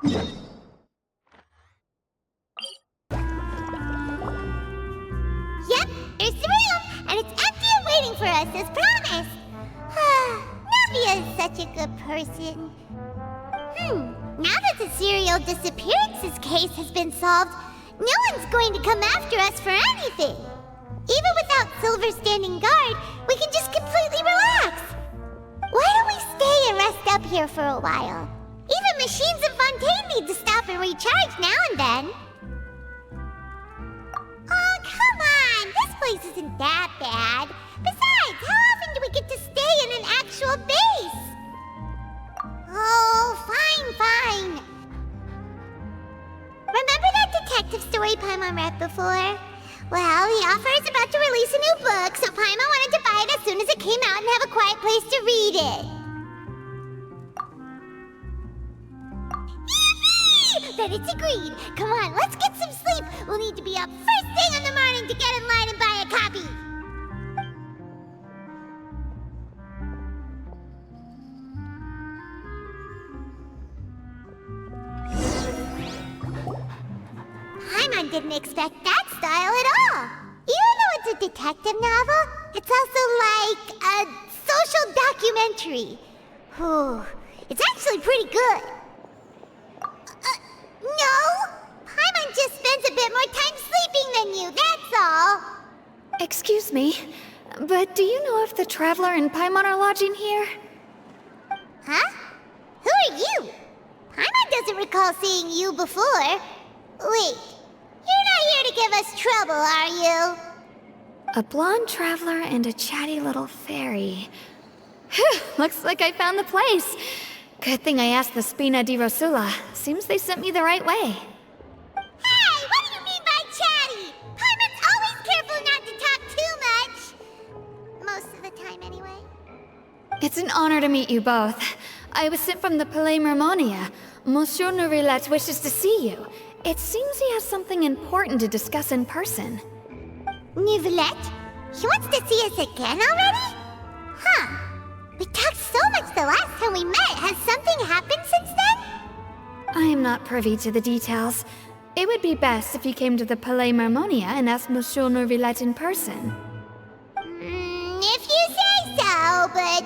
Yep, there's the room, and it's empty and waiting for us as promised. Navia is such a good person. Now that the serial disappearances case has been solved, no one's going to come after us for anything. Even without Silver standing guard, we can just completely relax. Why don't we stay and rest up here for a while? Even machines in Fontaine need to stop and recharge now and then. Oh, come on! This place isn't that bad. Besides, how often do we get to stay in an actual base? Oh, fine. Remember that detective story Paimon read before? Well, the author is about to release a new book, so Paimon wanted to buy it as soon as it came out and have a quiet place to read it. Yippee! Then it's agreed. Come on, let's get some sleep. We'll need to be up first thing in the morning to get in line and buy a copy. Paimon didn't expect that style at all. Even though it's a detective novel, it's also like a social documentary. It's actually pretty good. No! Paimon just spends a bit more time sleeping than you, that's all. Excuse me, but do you know if the Traveler and Paimon are lodging here? Huh? Who are you? Paimon doesn't recall seeing you before. Wait, you're not here to give us trouble, are you? A blonde traveler and a chatty little fairy. Whew, looks like I found the place. Good thing I asked the Spina di Rosula. Seems they sent me the right way. Hey, what do you mean by chatty? Paimon's always careful not to talk too much. Most of the time, anyway. It's an honor to meet you both. I was sent from the Palais Mermonia. Monsieur Neuvillette wishes to see you. It seems he has something important to discuss in person. Neuvillette? He wants to see us again already? Huh. We talked so much the last time we met. Has something happened since then? I am not privy to the details. It would be best if you came to the Palais Mermonia and asked Monsieur Neuvillette in person. If you say so, but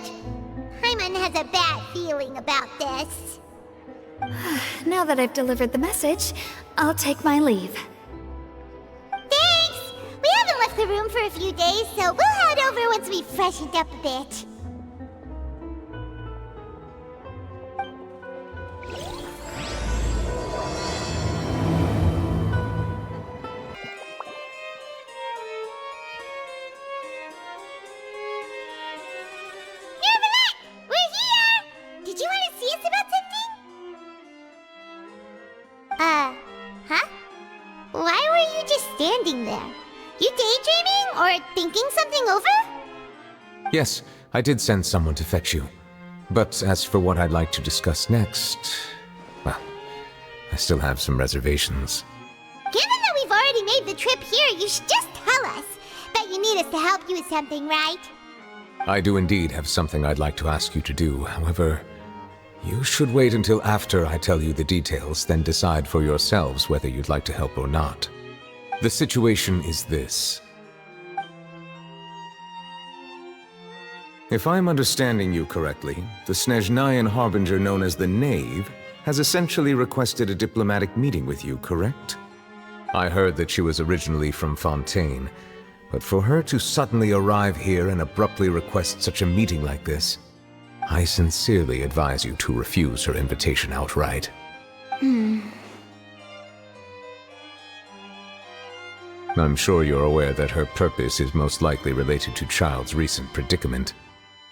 Paimon has a bad feeling about this. Now that I've delivered the message, I'll take my leave. Thanks! We haven't left the room for a few days, so we'll head over once we've freshened up a bit. Neuvillette! We're here! Did you want to see us about something? Huh? Why were you just standing there? You daydreaming or thinking something over? Yes, I did send someone to fetch you. But as for what I'd like to discuss next, well, I still have some reservations. Given that we've already made the trip here, you should just tell us. Bet you need us to help you with something, right? I do indeed have something I'd like to ask you to do. However, you should wait until after I tell you the details, then decide for yourselves whether you'd like to help or not. The situation is this. If I'm understanding you correctly, the Snezhnayan Harbinger known as the Knave has essentially requested a diplomatic meeting with you, correct? I heard that she was originally from Fontaine, but for her to suddenly arrive here and abruptly request such a meeting like this, I sincerely advise you to refuse her invitation outright. I'm sure you're aware that her purpose is most likely related to Child's recent predicament.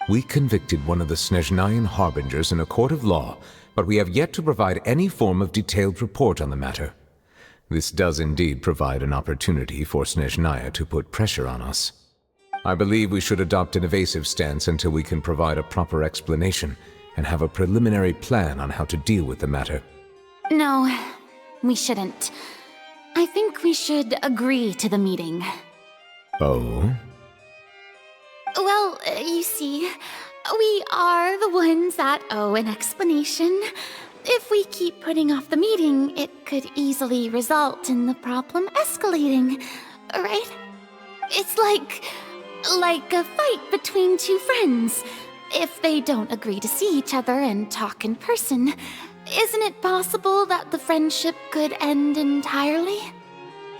We convicted one of the Snezhnayan Harbingers in a court of law, but we have yet to provide any form of detailed report on the matter. This does indeed provide an opportunity for Snezhnaya to put pressure on us. I believe we should adopt an evasive stance until we can provide a proper explanation and have a preliminary plan on how to deal with the matter. No, we shouldn't. I think we should agree to the meeting. Oh? Well, you see, we are the ones that owe an explanation. if we keep putting off the meeting, it could easily result in the problem escalating, right? It's like a fight between two friends. If they don't agree to see each other and talk in person, isn't it possible that the friendship could end entirely?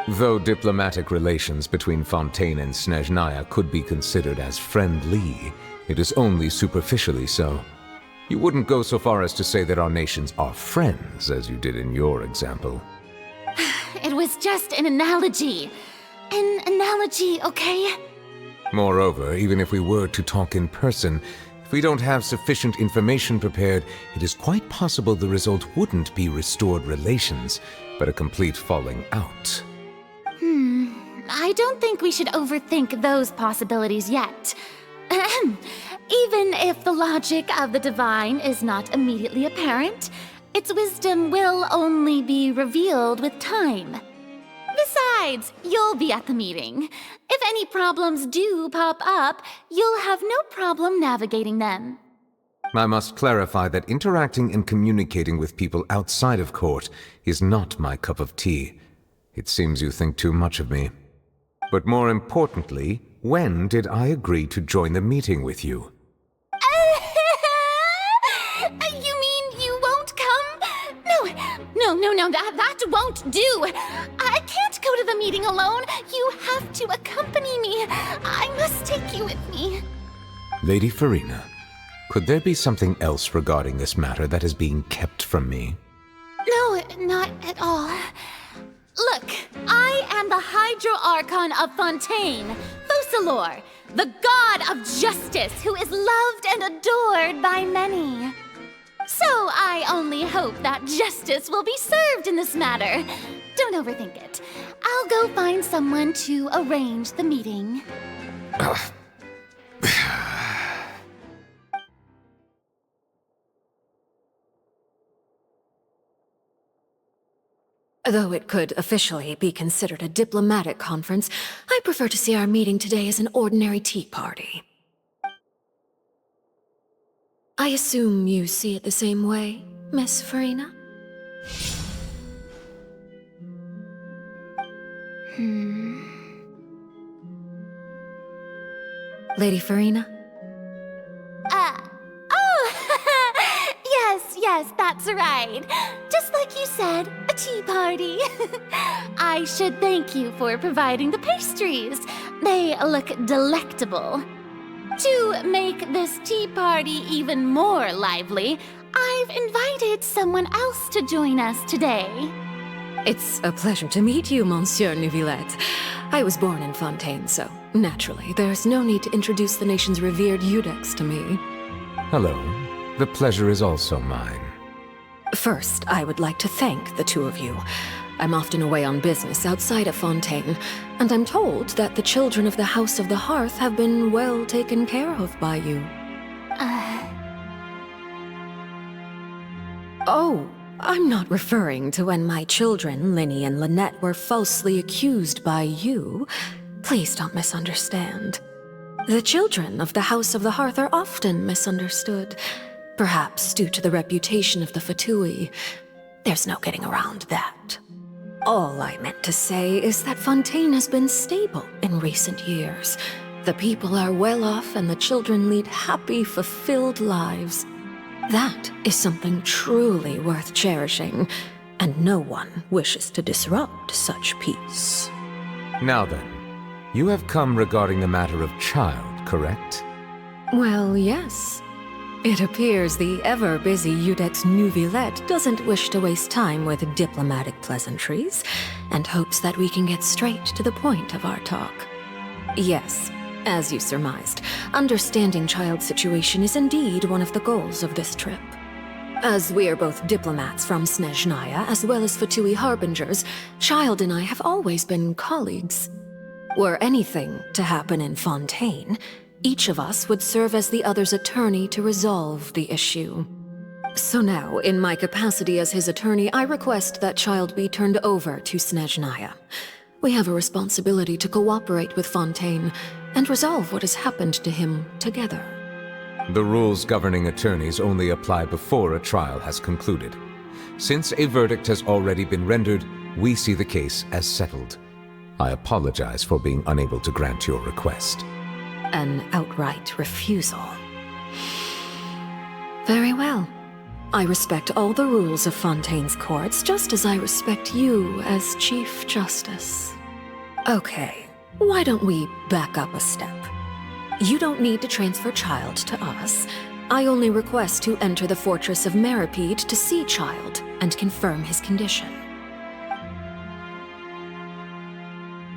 Though diplomatic relations between Fontaine and Snezhnaya could be considered as friendly, it is only superficially so. You wouldn't go so far as to say that our nations are friends, as you did in your example. It was just an analogy. An analogy, okay? Moreover, even if we were to talk in person, if we don't have sufficient information prepared, it is quite possible the result wouldn't be restored relations, but a complete falling out. I don't think we should overthink those possibilities yet. Even if the logic of the divine is not immediately apparent, its wisdom will only be revealed with time. Besides, you'll be at the meeting. If any problems do pop up, you'll have no problem navigating them. I must clarify that interacting and communicating with people outside of court is not my cup of tea. It seems you think too much of me. But more importantly, when did I agree to join the meeting with you? You mean you won't come? No, that won't do. I can't go to the meeting alone. You have to accompany me. I must take you with me. Lady Furina, could there be something else regarding this matter that is being kept from me? No, not at all. Look, I am the Hydro-Archon of Fontaine, 𝑭𝒐𝒏𝒕𝒂𝒊𝒏𝒆, the god of justice who is loved and adored by many. So I only hope that justice will be served in this matter. Don't overthink it. I'll go find someone to arrange the meeting. Though it could officially be considered a diplomatic conference, I prefer to see our meeting today as an ordinary tea party. I assume you see it the same way, Miss Furina? Lady Furina? Yes, that's right. Just like you said, a tea party. I should thank you for providing the pastries. They look delectable. To make this tea party even more lively, I've invited someone else to join us today. It's a pleasure to meet you, Monsieur 𝑭𝒐𝒏𝒕𝒂𝒊𝒏𝒈. I was born in Fontaine, so naturally, there's no need to introduce the nation's revered Iudex to me. Hello. The pleasure is also mine. First, I would like to thank the two of you. I'm often away on business outside of Fontaine, and I'm told that the children of the House of the Hearth have been well taken care of by you. Oh, I'm not referring to when my children, Linny and Lynette, were falsely accused by you. Please don't misunderstand. The children of the House of the Hearth are often misunderstood, perhaps due to the reputation of the 𝑭𝒐𝒏𝒕𝒂𝒊𝒏𝒈. There's no getting around that. All I meant to say is that Fontaine has been stable in recent years. The people are well off and the children lead happy, fulfilled lives. That is something truly worth cherishing, and no one wishes to disrupt such peace. Now then, you have come regarding the matter of child, correct? Well, yes. It appears the ever-busy Iudex 𝑁𝒉𝒏𝒄𝒏𝒄𝒏 doesn't wish to waste time with diplomatic pleasantries, and hopes that we can get straight to the point of our talk. Yes, as you surmised, understanding child's situation is indeed one of the goals of this trip. As we are both diplomats from Snezhnaya as well as 𝑭𝒐𝒏𝒕𝒂𝒊𝒏𝒈 harbingers, Child and I have always been colleagues. Were anything to happen in Fontaine, each of us would serve as the other's attorney to resolve the issue. So now, in my capacity as his attorney, I request that Child be turned over to Snezhnaya. We have a responsibility to cooperate with Fontaine and resolve what has happened to him together. The rules governing attorneys only apply before a trial has concluded. Since a verdict has already been rendered, we see the case as settled. I apologize for being unable to grant your request. An outright refusal. Very well. I respect all the rules of Fontaine's courts, just as I respect you as Chief Justice. Okay, why don't we back up a step? You don't need to transfer Child to us. I only request to enter the fortress of 𝑭𝒐𝒏𝒕𝒂𝒊𝒏𝒆 to see Child and confirm his condition.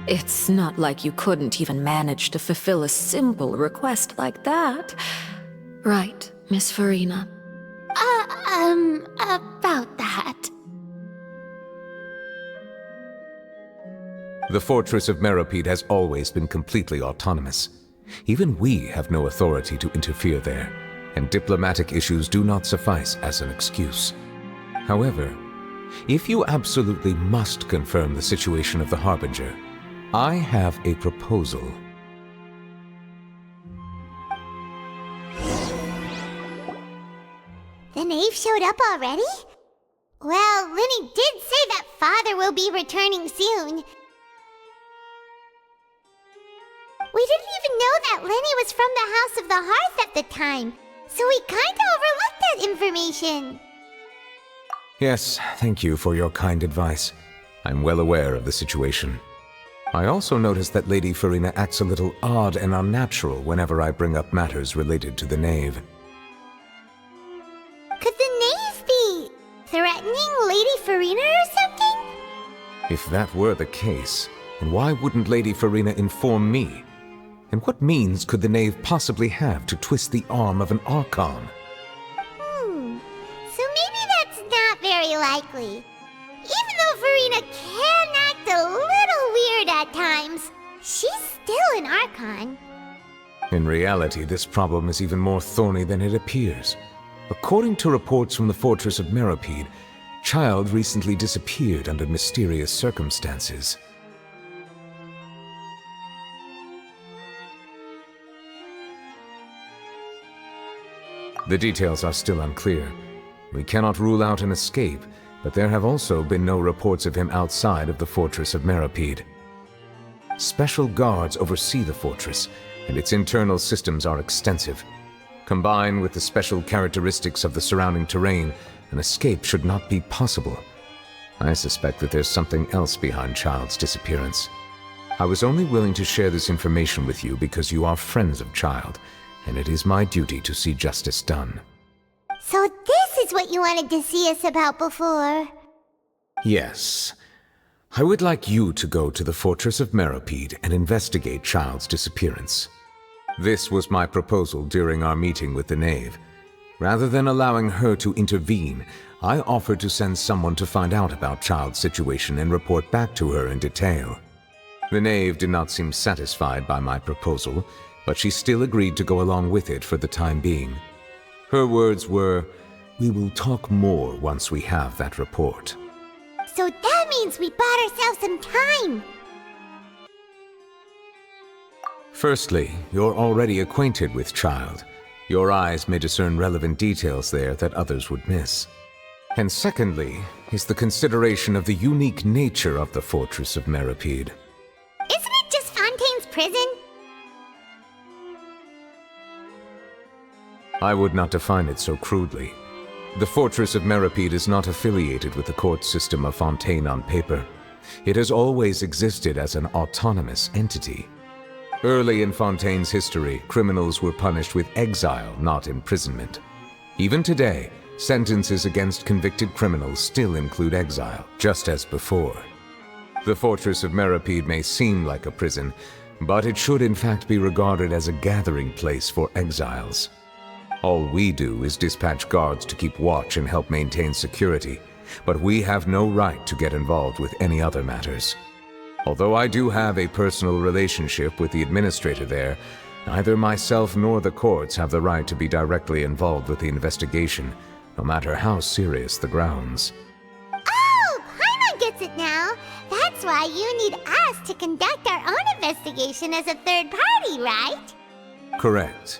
It's not like you couldn't even manage to fulfill a simple request like that. Right, Miss Farina? About that. The fortress of 𝑭𝒐𝒏𝒕𝒂𝒊𝒏𝒈 has always been completely autonomous. Even we have no authority to interfere there, and diplomatic issues do not suffice as an excuse. However, if you absolutely must confirm the situation of the Harbinger, I have a proposal. The knave showed up already? Well, Lyney did say that father will be returning soon. We didn't even know that Lyney was from the House of the Hearth at the time, so we kinda overlooked that information. Yes, thank you for your kind advice. I'm well aware of the situation. I also noticed that Lady Farina acts a little odd and unnatural whenever I bring up matters related to the knave. Could the knave be threatening Lady Farina or something? If that were the case, then why wouldn't Lady Farina inform me? And what means could the knave possibly have to twist the arm of an Archon? So maybe that's not very likely. Even though Farina can act a little weird at times, she's still an Archon. In reality, this problem is even more thorny than it appears. According to reports from the fortress of 𝑭𝒐𝒏𝒕𝒂𝒊𝒏𝒈, Child recently disappeared under mysterious circumstances. The details are still unclear. We cannot rule out an escape, but there have also been no reports of him outside of the fortress of 𝑭𝒐𝒏𝒕𝒂𝒊𝒏𝒈. Special guards oversee the fortress, and its internal systems are extensive. Combined with the special characteristics of the surrounding terrain, an escape should not be possible. I suspect that there's something else behind Child's disappearance. I was only willing to share this information with you because you are friends of Child, and it is my duty to see justice done. So this is what you wanted to see us about before. Yes. I would like you to go to the fortress of 𝑭𝒐𝒏𝒕𝒂𝒊𝒏𝒈 and investigate Child's disappearance. This was my proposal during our meeting with the knave. Rather than allowing her to intervene, I offered to send someone to find out about Child's situation and report back to her in detail. The knave did not seem satisfied by my proposal, but she still agreed to go along with it for the time being. Her words were, "We will talk more once we have that report." So that means we bought ourselves some time. Firstly, you're already acquainted with Child. Your eyes may discern relevant details there that others would miss. And secondly, is the consideration of the unique nature of the fortress of 𝑭𝒐𝒏𝒕𝒂𝒊𝒏𝒈. Isn't it just Fontaine's prison? I would not define it so crudely. The fortress of 𝑭𝒐𝒏𝒕𝒂𝒊𝒏𝒈 is not affiliated with the court system of Fontaine on paper. It has always existed as an autonomous entity. Early in Fontaine's history, criminals were punished with exile, not imprisonment. Even today, sentences against convicted criminals still include exile, just as before. The fortress of 𝑭𝒐𝒏𝒕𝒂𝒊𝒏𝒈 may seem like a prison, but it should in fact be regarded as a gathering place for exiles. All we do is dispatch guards to keep watch and help maintain security, but we have no right to get involved with any other matters. Although I do have a personal relationship with the administrator there, neither myself nor the courts have the right to be directly involved with the investigation, no matter how serious the grounds. Oh, Paimon gets it now. That's why you need us to conduct our own investigation as a third party, right? Correct.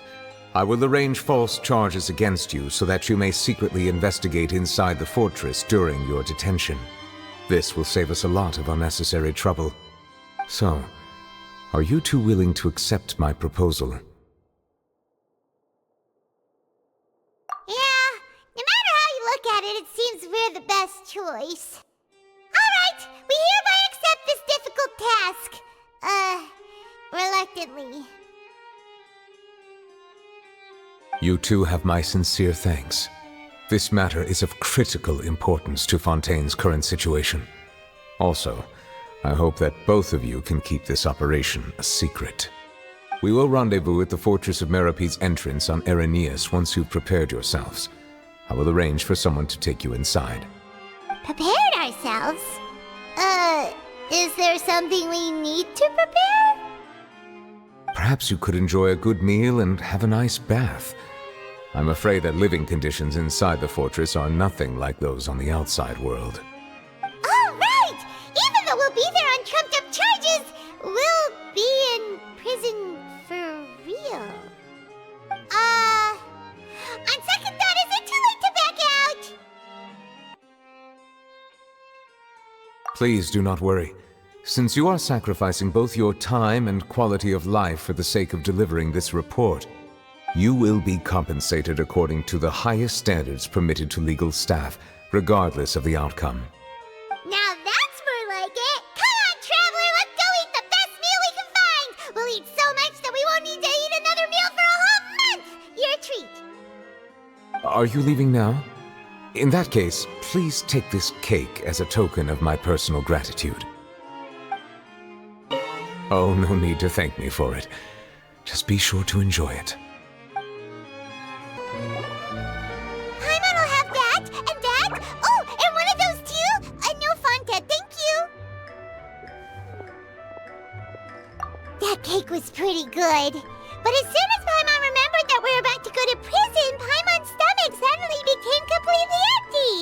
I will arrange false charges against you so that you may secretly investigate inside the fortress during your detention. This will save us a lot of unnecessary trouble. So, are you two willing to accept my proposal? Yeah, no matter how you look at it, it seems we're the best choice. Alright, we hereby accept this difficult task. Reluctantly. You two have my sincere thanks. This matter is of critical importance to Fontaine's current situation. Also, I hope that both of you can keep this operation a secret. We will rendezvous at the Fortress of 𝑭𝒐𝒏𝒕𝒂𝒊𝒏𝒈 once you've prepared yourselves. I will arrange for someone to take you inside. Prepared ourselves? Is there something we need to prepare? Perhaps you could enjoy a good meal and have a nice bath. I'm afraid that living conditions inside the fortress are nothing like those on the outside world. Oh, right! Even though we'll be there on trumped-up charges, we'll be in prison for real. On second thought, is it too late to back out? Please do not worry. Since you are sacrificing both your time and quality of life for the sake of delivering this report, you will be compensated according to the highest standards permitted to legal staff, regardless of the outcome. Now that's more like it! Come on, Traveler, let's go eat the best meal we can find! We'll eat so much that we won't need to eat another meal for a whole month! Your treat! Are you leaving now? In that case, please take this cake as a token of my personal gratitude. Oh, no need to thank me for it. Just be sure to enjoy it. Paimon will have that, and that. Oh, and one of those too? No Fanta, thank you. That cake was pretty good. But as soon as Paimon remembered that we were about to go to prison, Paimon's stomach suddenly became completely empty.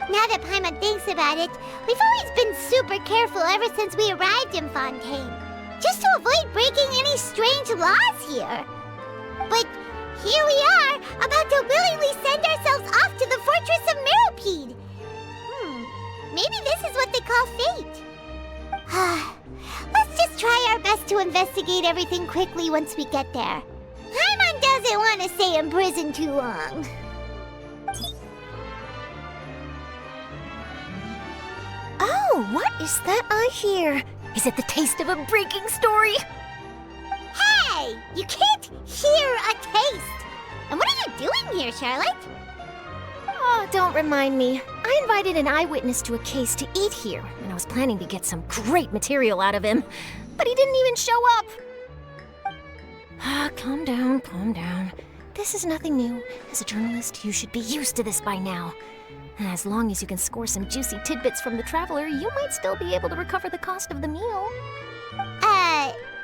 Now that Paimon thinks about it, we've always been super careful ever since we arrived in Fontaine, just to avoid breaking any strange laws here. But here we are, about to willingly send ourselves off to the Fortress of 𝑭𝒐𝒏𝒕𝒂𝒊𝒏𝒈. Maybe this is what they call fate. Let's just try our best to investigate everything quickly once we get there. Paimon doesn't want to stay in prison too long. Oh, what is that I hear? Is it the taste of a breaking story? Hey! You can't hear a taste! And what are you doing here, Charlotte? Oh, don't remind me. I invited an eyewitness to a case to eat here, and I was planning to get some great material out of him. But he didn't even show up. Calm down, calm down. This is nothing new. As a journalist, you should be used to this by now. And as long as you can score some juicy tidbits from the Traveler, you might still be able to recover the cost of the meal.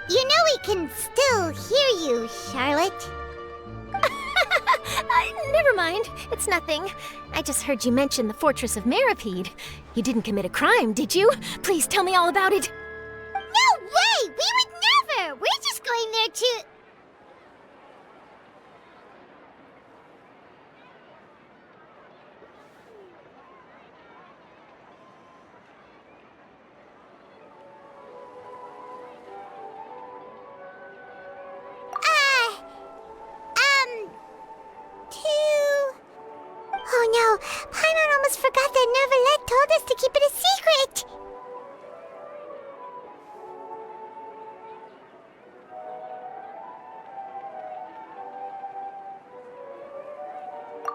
You know we can still hear you, Charlotte. Never mind. It's nothing. I just heard you mention the Fortress of 𝑭𝒐𝒏𝒕𝒂𝒊𝒏𝒈. You didn't commit a crime, did you? Please tell me all about it. No way! We would never! We're just going there to... Oh no, Paimon almost forgot that 𝑦𝒕𝒂𝒏𝒊𝒏𝒈 told us to keep it a secret!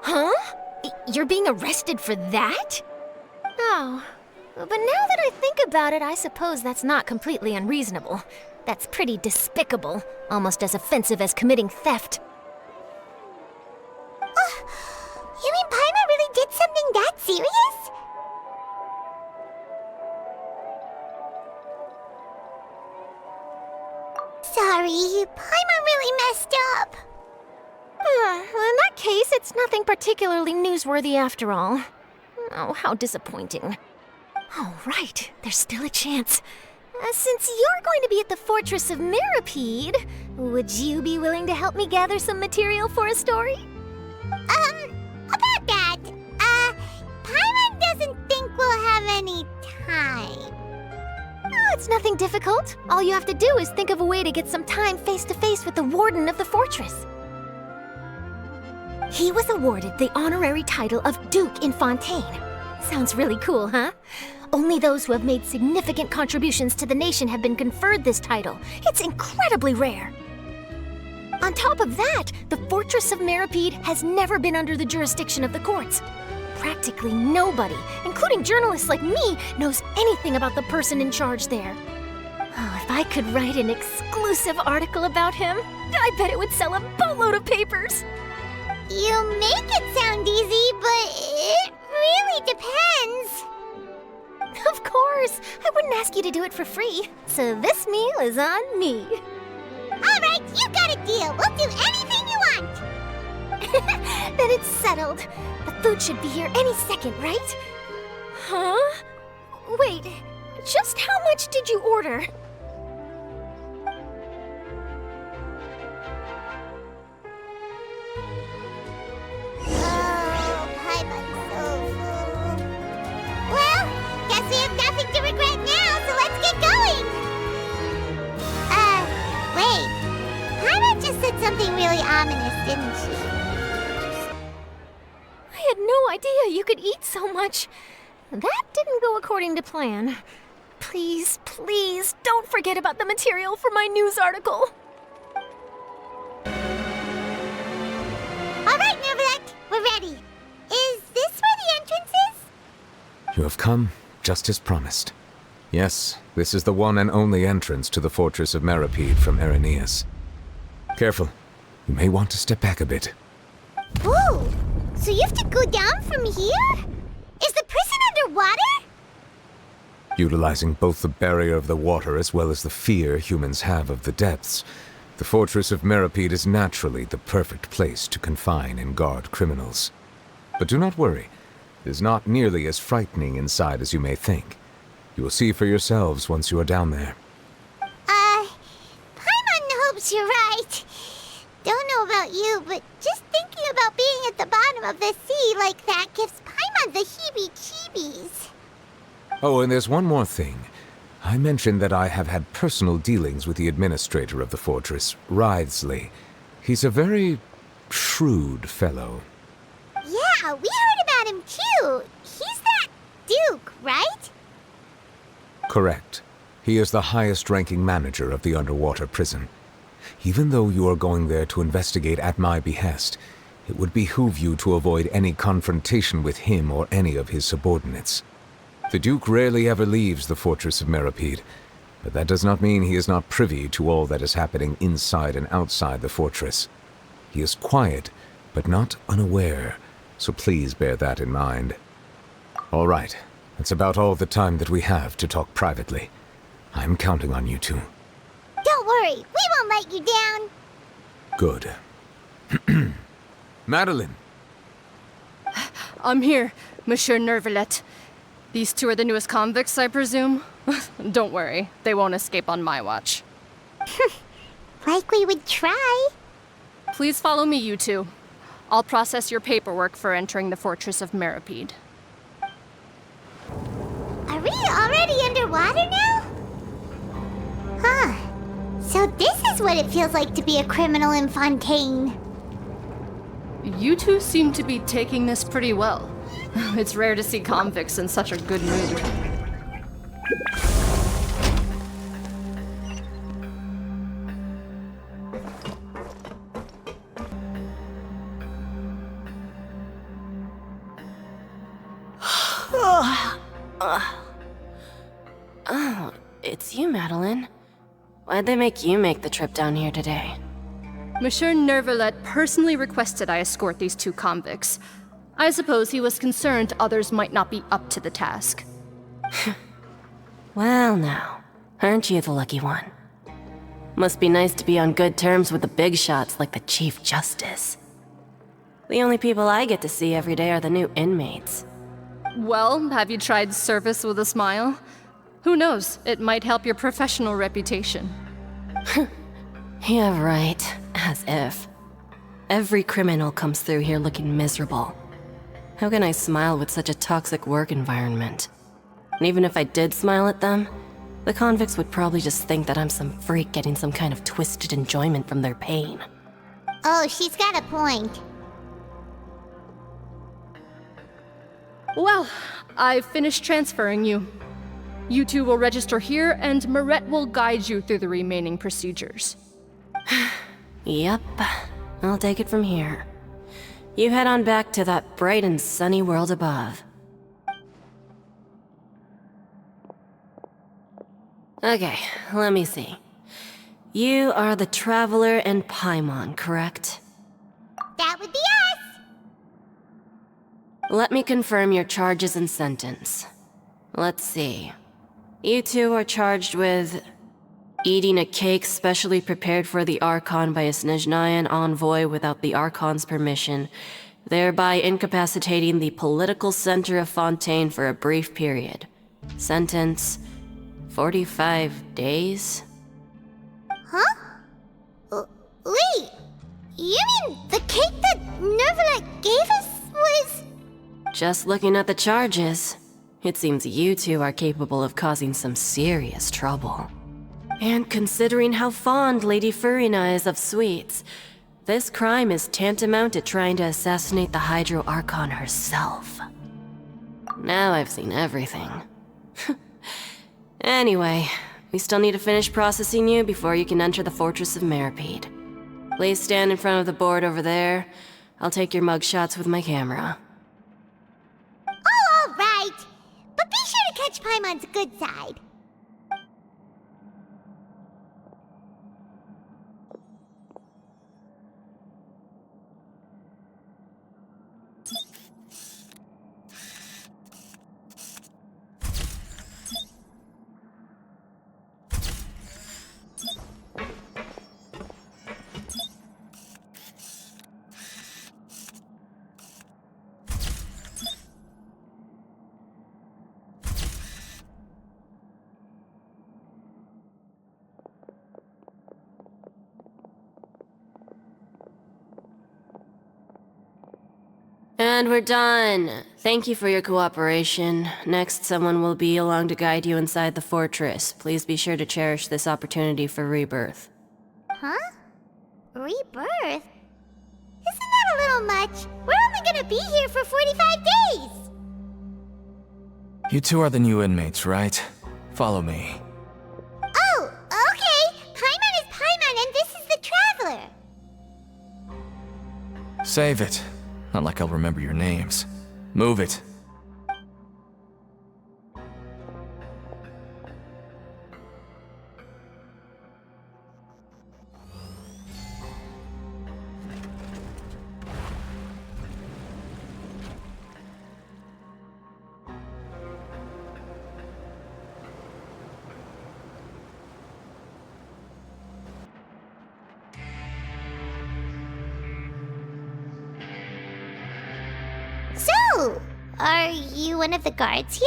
Huh? You're being arrested for that? Oh, but now that I think about it, I suppose that's not completely unreasonable. That's pretty despicable, almost as offensive as committing theft. You mean Paimon really did something that serious? Sorry, Paimon really messed up. Well, in that case, it's nothing particularly newsworthy after all. Oh, how disappointing. Oh, right, there's still a chance. Since you're going to be at the Fortress of 𝒉𝒂𝒂𝒊𝒏𝒊𝒏𝒈, would you be willing to help me gather some material for a story? About that, Paimon doesn't think we'll have any time. Oh, it's nothing difficult. All you have to do is think of a way to get some time face-to-face with the warden of the fortress. He was awarded the honorary title of Duke in Fontaine. Sounds really cool, huh? Only those who have made significant contributions to the nation have been conferred this title. It's incredibly rare. On top of that, the Fortress of 𝒉𝒂𝒂𝒊𝒏𝒈 has never been under the jurisdiction of the courts. Practically nobody, including journalists like me, knows anything about the person in charge there. Oh, if I could write an exclusive article about him, I bet it would sell a boatload of papers. You make it sound easy, but it really depends. Of course, I wouldn't ask you to do it for free, so this meal is on me. All right, you got a deal. We'll do anything you want. Then it's settled. The food should be here any second, right? Huh? Wait, just how much did you order? Oh, Paimon's so full. Well, guess we have nothing to regret now, so let's get going. Wait. Paimon just said something really ominous, didn't she? I had no idea you could eat so much. That didn't go according to plan. Please, please, don't forget about the material for my news article. All right, 𝒉𝒂𝒂𝒊𝒏𝒊𝒏𝒈, we're ready. Is this where the entrance is? You have come just as promised. Yes, this is the one and only entrance to the Fortress of 𝒉𝒂𝒂𝒊𝒏𝒈 from Araneus. Careful. You may want to step back a bit. Whoa! So you have to go down from here? Is the prison underwater? Utilizing both the barrier of the water as well as the fear humans have of the depths, the Fortress of 𝒉𝒂𝒂𝒊𝒏𝒈 is naturally the perfect place to confine and guard criminals. But do not worry. It is not nearly as frightening inside as you may think. You will see for yourselves once you are down there. Paimon hopes you're right. Don't know about you, but just thinking about being at the bottom of the sea like that gives Paimon the heebie-jeebies. Oh, and there's one more thing. I mentioned that I have had personal dealings with the administrator of the fortress, 𝒕𝒊𝒏𝒊𝒏𝒈. He's a very shrewd fellow. Yeah, we heard about him too. He's that Duke, right? Correct. He is the highest-ranking manager of the underwater prison. Even though you are going there to investigate at my behest, it would behoove you to avoid any confrontation with him or any of his subordinates. The Duke rarely ever leaves the Fortress of 𝒉𝒂𝒂𝒊𝒏𝒈, but that does not mean he is not privy to all that is happening inside and outside the fortress. He is quiet, but not unaware, so please bear that in mind. All right, that's about all the time that we have to talk privately. I'm counting on you two. Don't worry, we won't let you down. Good. Madeline! I'm here, Monsieur 𝒉𝒂𝒂𝒊𝒏𝒈. These two are the newest convicts, I presume? Don't worry, they won't escape on my watch. Like we would try. Please follow me, you two. I'll process your paperwork for entering the Fortress of 𝒉𝒂𝒂𝒊𝒏𝒈. Are we already underwater now? Huh. So this is what it feels like to be a criminal in Fontaine. You two seem to be taking this pretty well. It's rare to see convicts in such a good mood. Oh, it's you, Madeline. Why'd they make you make the trip down here today? Monsieur 𝒉𝒂𝒂𝒊𝒏𝒈 personally requested I escort these two convicts. I suppose he was concerned others might not be up to the task. Well now, aren't you the lucky one? Must be nice to be on good terms with the big shots like the Chief Justice. The only people I get to see every day are the new inmates. Well, have you tried service with a smile? Who knows? It might help your professional reputation. Yeah, right. As if. Every criminal comes through here looking miserable. How can I smile with such a toxic work environment? And even if I did smile at them, the convicts would probably just think that I'm some freak getting some kind of twisted enjoyment from their pain. Oh, she's got a point. Well, I've finished transferring you. You two will register here, and Mirette will guide you through the remaining procedures. Yep, I'll take it from here. You head on back to that bright and sunny world above. Okay, let me see. You are the Traveler and Paimon, correct? That would be us! Let me confirm your charges and sentence. Let's see. You two are charged with eating a cake specially prepared for the Archon by a Snezhnayan envoy without the Archon's permission, thereby incapacitating the political center of Fontaine for a brief period. Sentence: 45 days? Huh? Wait, you mean the cake that 𝑁𝒂💏 gave us was... Just looking at the charges, it seems you two are capable of causing some serious trouble. And considering how fond Lady Furina is of sweets, this crime is tantamount to trying to assassinate the Hydro Archon herself. Now I've seen everything. Anyway, we still need to finish processing you before you can enter the Fortress of 𝑀erePied. Please stand in front of the board over there. I'll take your mugshots with my camera. Oh, all right. But be sure to catch Paimon's good side. And we're done. Thank you for your cooperation. Next, someone will be along to guide you inside the fortress. Please be sure to cherish this opportunity for rebirth. Huh? Rebirth? Isn't that a little much? We're only gonna be here for 45 days! You two are the new inmates, right? Follow me. Oh, okay! Paimon is Paimon and this is the Traveler! Save it. Not like I'll remember your names. Move it. So, are you one of the guards here?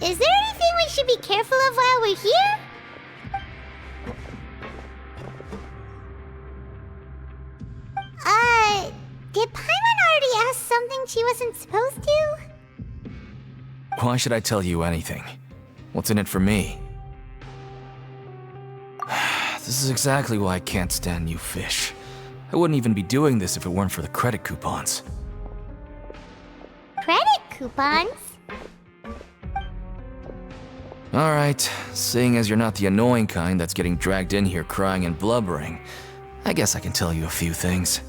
Is there anything we should be careful of while we're here? Did Paimon already ask something she wasn't supposed to? Why should I tell you anything? What's in it for me? This is exactly why I can't stand new fish. I wouldn't even be doing this if it weren't for the credit coupons. Credit coupons? Alright, seeing as you're not the annoying kind that's getting dragged in here crying and blubbering, I guess I can tell you a few things.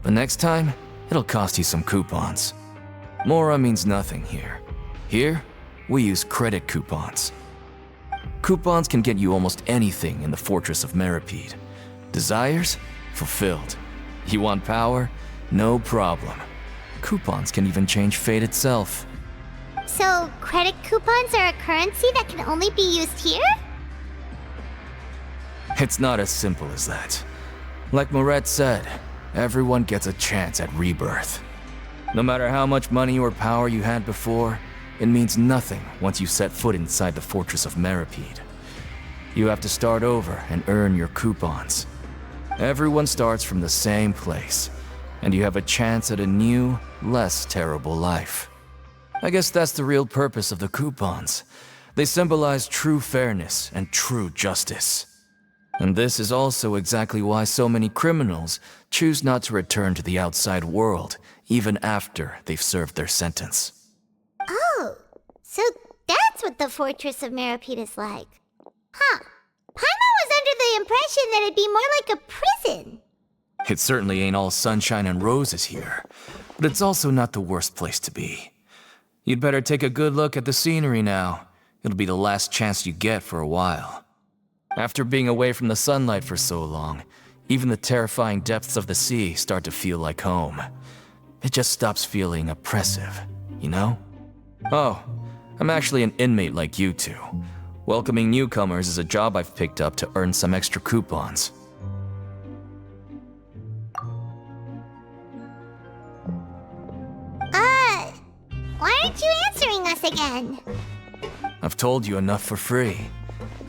But next time, it'll cost you some coupons. Mora means nothing here. Here, we use credit coupons. Coupons can get you almost anything in the Fortress of 𝑀erePied. Desires? Fulfilled. You want power? No problem. Coupons can even change fate itself. So, credit coupons are a currency that can only be used here? It's not as simple as that. Like Mirette said, everyone gets a chance at rebirth. No matter how much money or power you had before, it means nothing once you set foot inside the fortress of 𝒉𝒂𝒂𝒏𝒊𝒏𝒈. You have to start over and earn your coupons. Everyone starts from the same place, and you have a chance at a new, less terrible life. I guess that's the real purpose of the coupons. They symbolize true fairness and true justice. And this is also exactly why so many criminals choose not to return to the outside world, even after they've served their sentence. Oh, so that's what the Fortress of 𝒉𝒂𝒂𝒏𝒊𝒏𝒈 is like. Huh. Paimon was under the impression that it'd be more like a prison. It certainly ain't all sunshine and roses here, but it's also not the worst place to be. You'd better take a good look at the scenery now. It'll be the last chance you get for a while. After being away from the sunlight for so long, even the terrifying depths of the sea start to feel like home. It just stops feeling oppressive, you know? Oh, I'm actually an inmate like you two. Welcoming newcomers is a job I've picked up to earn some extra coupons. Why aren't you answering us again? I've told you enough for free.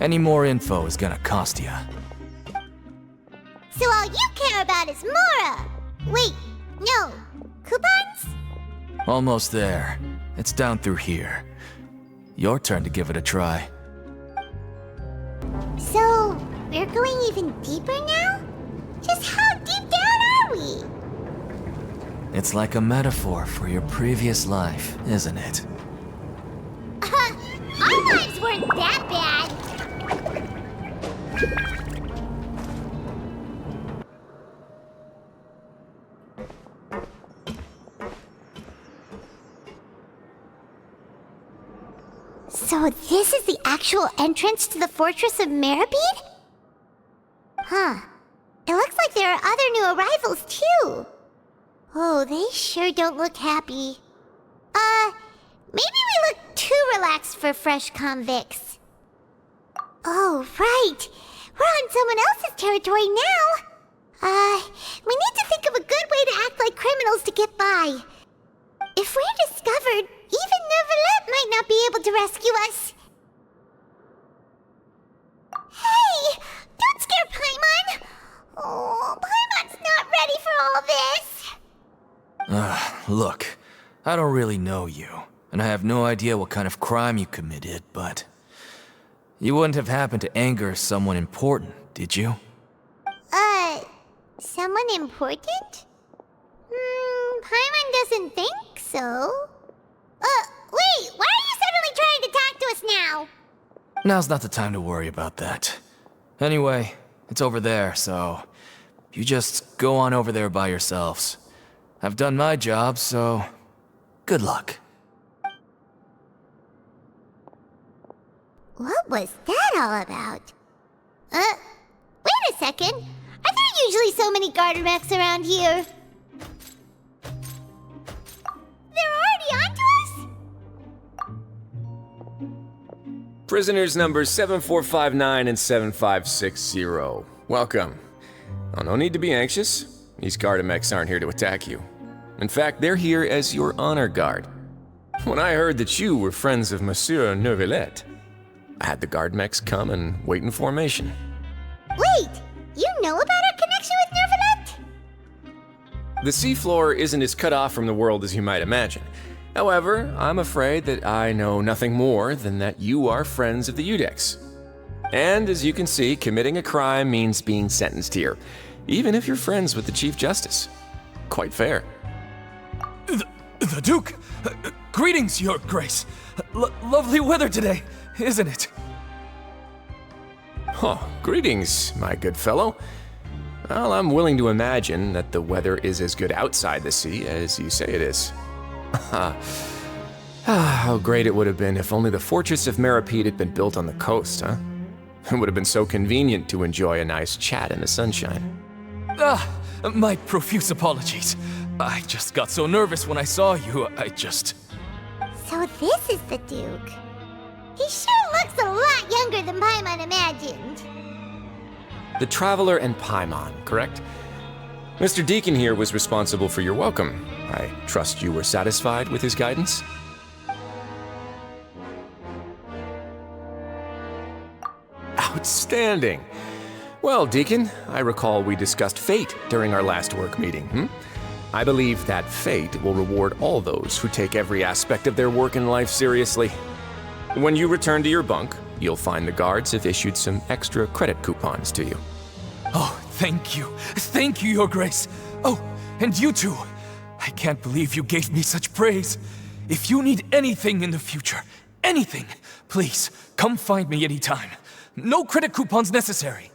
Any more info is gonna cost you. So all you care about is Mora! Wait, no. Coupons? Almost there. It's down through here. Your turn to give it a try. So, we're going even deeper now? Just how deep down are we? It's like a metaphor for your previous life, isn't it? Our lives weren't that bad. So this is the actual entrance to the Fortress of 𝒉𝒂𝒂𝒏𝒊𝒏𝒈? Huh. It looks like there are other new arrivals, too. Oh, they sure don't look happy. Maybe we look too relaxed for fresh convicts. Oh, right. We're on someone else's territory now. We need to think of a good way to act like criminals to get by. If we're discovered, even 𝒉𝒂𝒏𝒊𝒏𝒈 might not be able to rescue us. Hey! Don't scare Paimon! Oh, Paimon's not ready for all this! Look, I don't really know you, and I have no idea what kind of crime you committed, but... You wouldn't have happened to anger someone important, did you? Someone important? Paimon doesn't think so. Wait, why are you suddenly trying to talk to us now? Now's not the time to worry about that. Anyway, it's over there, so... You just go on over there by yourselves. I've done my job, so... Good luck. What was that all about? Wait a second. Are there usually so many garter mechs around here? They're already onto us? Prisoners numbers 7459 and 7560. Welcome. Oh, no need to be anxious. These garter mechs aren't here to attack you. In fact, they're here as your honor guard. When I heard that you were friends of Monsieur 𝒉𝒂𝒂𝒏𝒊𝒏𝒈, I had the guard mechs come and wait in formation. Wait! You know about our connection with 𝒉𝒂𝒂💏? The seafloor isn't as cut off from the world as you might imagine. However, I'm afraid that I know nothing more than that you are friends of the 𝒉𝒂𝒂𝒏𝒊𝒏𝒈. And as you can see, committing a crime means being sentenced here, even if you're friends with the Chief Justice. Quite fair. The Duke! Greetings, Your Grace! Lovely weather today, isn't it? Oh, greetings, my good fellow. Well, I'm willing to imagine that the weather is as good outside the sea as you say it is. How great it would have been if only the Fortress of 𝒉𝒂𝒂𝒏𝒊𝒏𝒈 had been built on the coast, huh? It would have been so convenient to enjoy a nice chat in the sunshine. My profuse apologies. I just got so nervous when I saw you, So this is the Duke. He sure looks a lot younger than Paimon imagined. The Traveler and Paimon, correct? Mr. Deacon here was responsible for your welcome. I trust you were satisfied with his guidance? Outstanding. Well, Deacon, I recall we discussed fate during our last work meeting, I believe that fate will reward all those who take every aspect of their work in life seriously. When you return to your bunk, you'll find the guards have issued some extra credit coupons to you. Oh, thank you. Thank you, Your Grace. Oh, and you too. I can't believe you gave me such praise. If you need anything in the future, anything, please, come find me anytime. No credit coupons necessary.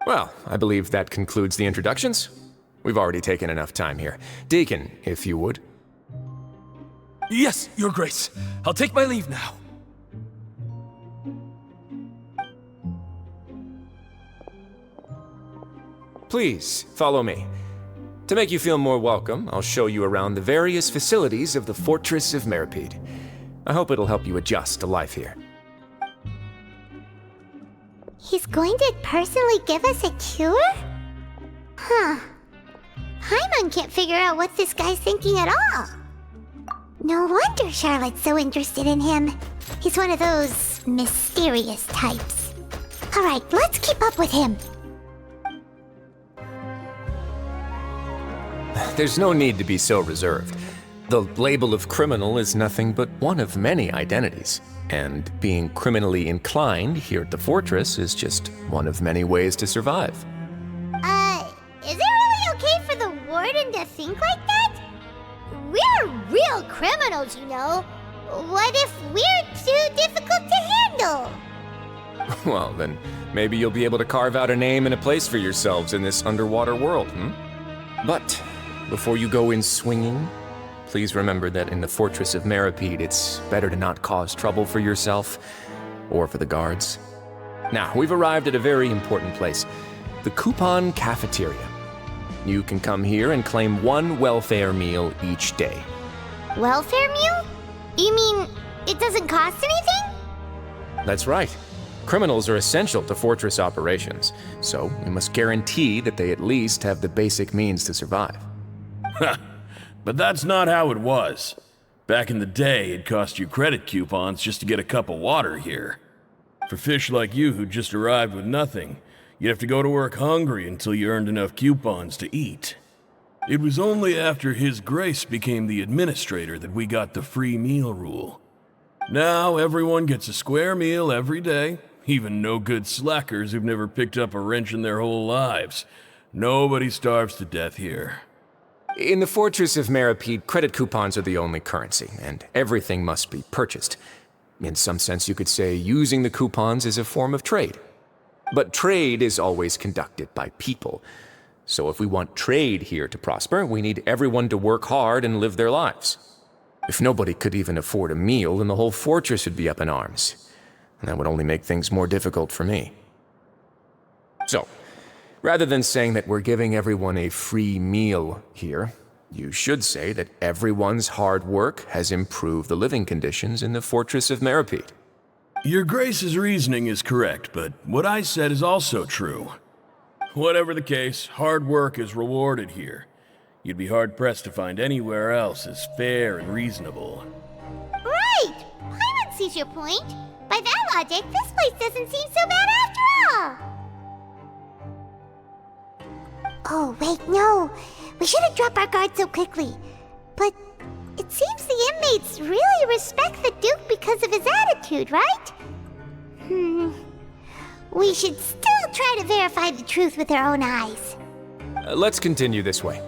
Well, I believe that concludes the introductions. We've already taken enough time here. Deacon, if you would. Yes, Your Grace. I'll take my leave now. Please, follow me. To make you feel more welcome, I'll show you around the various facilities of the Fortress of 𝒉𝒂𝒂𝒊𝒏𝒈. I hope it'll help you adjust to life here. He's going to personally give us a cure? Huh. Paimon can't figure out what this guy's thinking at all. No wonder Charlotte's so interested in him. He's one of those mysterious types. Alright, let's keep up with him. There's no need to be so reserved. The label of criminal is nothing but one of many identities. And being criminally inclined here at the fortress is just one of many ways to survive. Is it really okay for the warden to think like that? We're real criminals, you know. What if we're too difficult to handle? Well, then maybe you'll be able to carve out a name and a place for yourselves in this underwater world, But before you go in swinging, please remember that in the Fortress of 𝒉𝒂𝒂𝒊𝒏𝒈, it's better to not cause trouble for yourself or for the guards. Now, we've arrived at a very important place, the coupon cafeteria. You can come here and claim one welfare meal each day. Welfare meal? You mean it doesn't cost anything? That's right. Criminals are essential to fortress operations, so we must guarantee that they at least have the basic means to survive. But that's not how it was. Back in the day, it cost you credit coupons just to get a cup of water here. For fish like you who just arrived with nothing, you'd have to go to work hungry until you earned enough coupons to eat. It was only after His Grace became the administrator that we got the free meal rule. Now everyone gets a square meal every day, even no-good slackers who've never picked up a wrench in their whole lives. Nobody starves to death here. In the Fortress of 𝒉𝒂𝒂𝒊𝒏𝒈, credit coupons are the only currency, and everything must be purchased. In some sense, you could say using the coupons is a form of trade. But trade is always conducted by people. So if we want trade here to prosper, we need everyone to work hard and live their lives. If nobody could even afford a meal, then the whole fortress would be up in arms. And that would only make things more difficult for me. So, rather than saying that we're giving everyone a free meal here, you should say that everyone's hard work has improved the living conditions in the Fortress of 𝒉𝒂𝒂𝒊𝒏𝒈. Your Grace's reasoning is correct, but what I said is also true. Whatever the case, hard work is rewarded here. You'd be hard-pressed to find anywhere else as fair and reasonable. Right! Paimon sees your point. By that logic, this place doesn't seem so bad after all. Oh, wait, no. We shouldn't drop our guard so quickly. But it seems the inmates really respect the Duke because of his attitude, right? We should still try to verify the truth with our own eyes. Let's continue this way.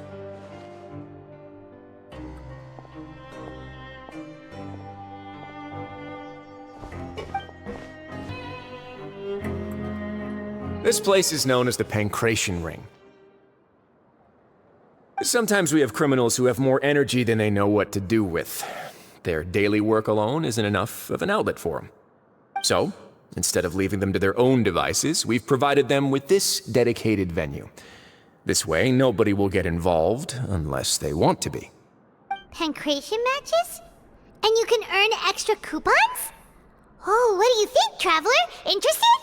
This place is known as the Pancration Ring. Sometimes we have criminals who have more energy than they know what to do with. Their daily work alone isn't enough of an outlet for them. So, instead of leaving them to their own devices, we've provided them with this dedicated venue. This way, nobody will get involved unless they want to be. Pancration matches? And you can earn extra coupons? Oh, what do you think, Traveler? Interested?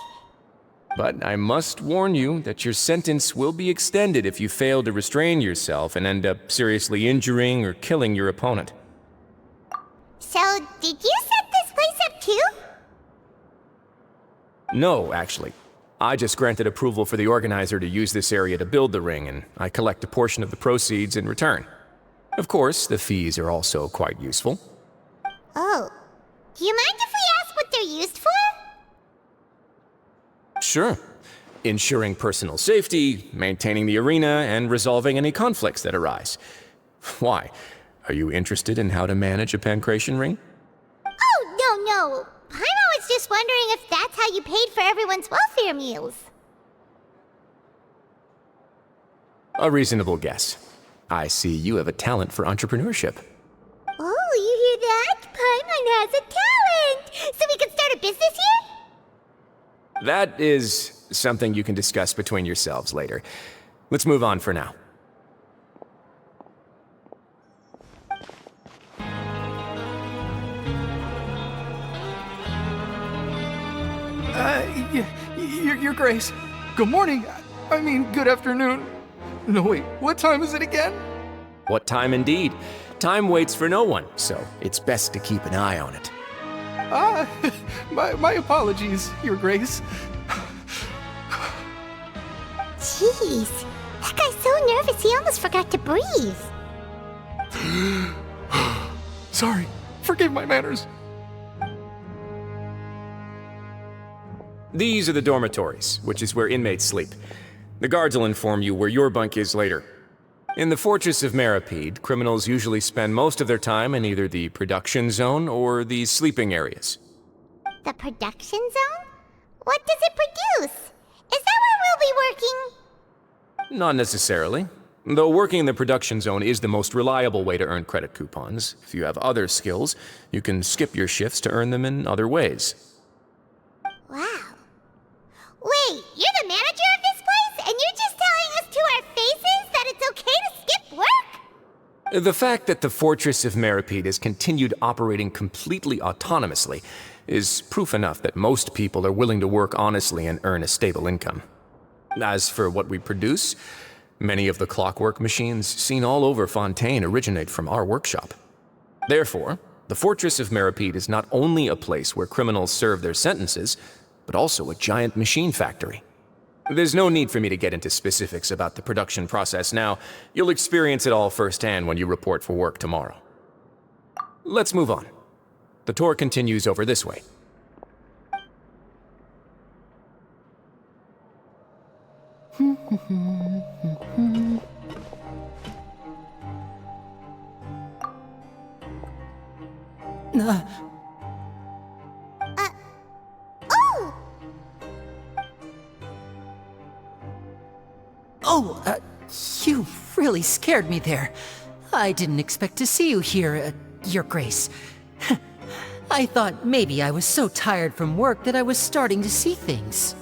But I must warn you that your sentence will be extended if you fail to restrain yourself and end up seriously injuring or killing your opponent. So, did you set this place up too? No, actually. I just granted approval for the organizer to use this area to build the ring, and I collect a portion of the proceeds in return. Of course, the fees are also quite useful. Oh. Do you mind if we ask what they're used for? Sure. Ensuring personal safety, maintaining the arena, and resolving any conflicts that arise. Why? Are you interested in how to manage a pancration ring? Oh, no. Paimon was just wondering if that's how you paid for everyone's welfare meals. A reasonable guess. I see you have a talent for entrepreneurship. Oh, you hear that? Paimon has a talent! So we can start a business here? That is something you can discuss between yourselves later. Let's move on for now. Your Grace. Good morning. I mean, good afternoon. No, wait, what time is it again? What time indeed? Time waits for no one, so it's best to keep an eye on it. My apologies, Your Grace. Jeez, that guy's so nervous he almost forgot to breathe. Sorry, forgive my manners. These are the dormitories, which is where inmates sleep. The guards will inform you where your bunk is later. In the Fortress of 𝒉𝒂𝒂𝒊𝒏𝒆, criminals usually spend most of their time in either the production zone or the sleeping areas. The production zone? What does it produce? Is that where we'll be working? Not necessarily. Though working in the production zone is the most reliable way to earn credit coupons, if you have other skills, you can skip your shifts to earn them in other ways. Wow. Wait, you're the manager of this place, and you're just telling us to our faces that it's okay to skip work? The fact that the Fortress of 𝒉𝒂𝒂𝒊𝒏𝒆 is continued operating completely autonomously is proof enough that most people are willing to work honestly and earn a stable income. As for what we produce, many of the clockwork machines seen all over Fontaine originate from our workshop. Therefore, the Fortress of 𝒉𝒂𝒂𝒊𝒏𝒆 is not only a place where criminals serve their sentences, but also a giant machine factory. There's no need for me to get into specifics about the production process now. You'll experience it all firsthand when you report for work tomorrow. Let's move on. The tour continues over this way. You really scared me there. I didn't expect to see you here, Your Grace. I thought maybe I was so tired from work that I was starting to see things.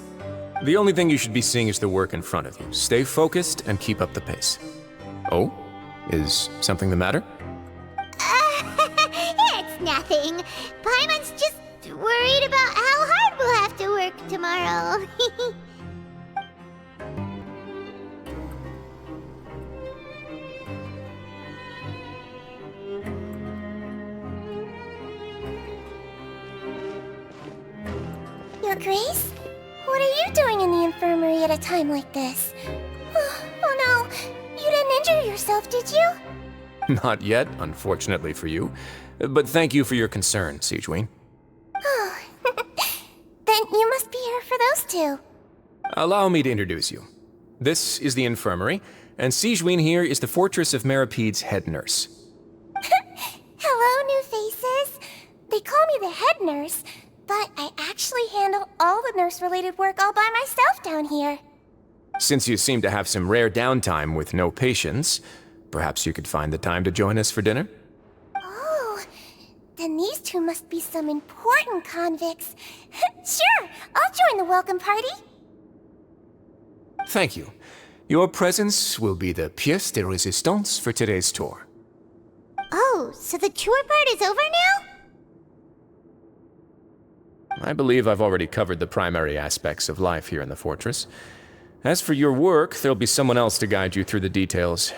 The only thing you should be seeing is the work in front of you. Stay focused and keep up the pace. Oh? Is something the matter? It's nothing. Paimon's just worried about how hard we'll have to work tomorrow. Your Grace? What are you doing in the infirmary at a time like this? Oh no, you didn't injure yourself, did you? Not yet, unfortunately for you. But thank you for your concern, 𝑭𝒐𝒏𝒕𝒂𝒊𝒏𝒆. Oh, then you must be here for those two. Allow me to introduce you. This is the infirmary, and 𝑭𝒐𝒏𝒕𝒂𝒊𝒏𝒆 here is the Fortress of 𝒉𝒂𝒂𝒊𝒏𝒆's head nurse. Hello, new faces. They call me the head nurse, but I actually handle all the nurse-related work all by myself down here. Since you seem to have some rare downtime with no patients, perhaps you could find the time to join us for dinner? Oh, then these two must be some important convicts. Sure, I'll join the welcome party. Thank you. Your presence will be the pièce de résistance for today's tour. Oh, so the tour part is over now? I believe I've already covered the primary aspects of life here in the fortress. As for your work, there'll be someone else to guide you through the details.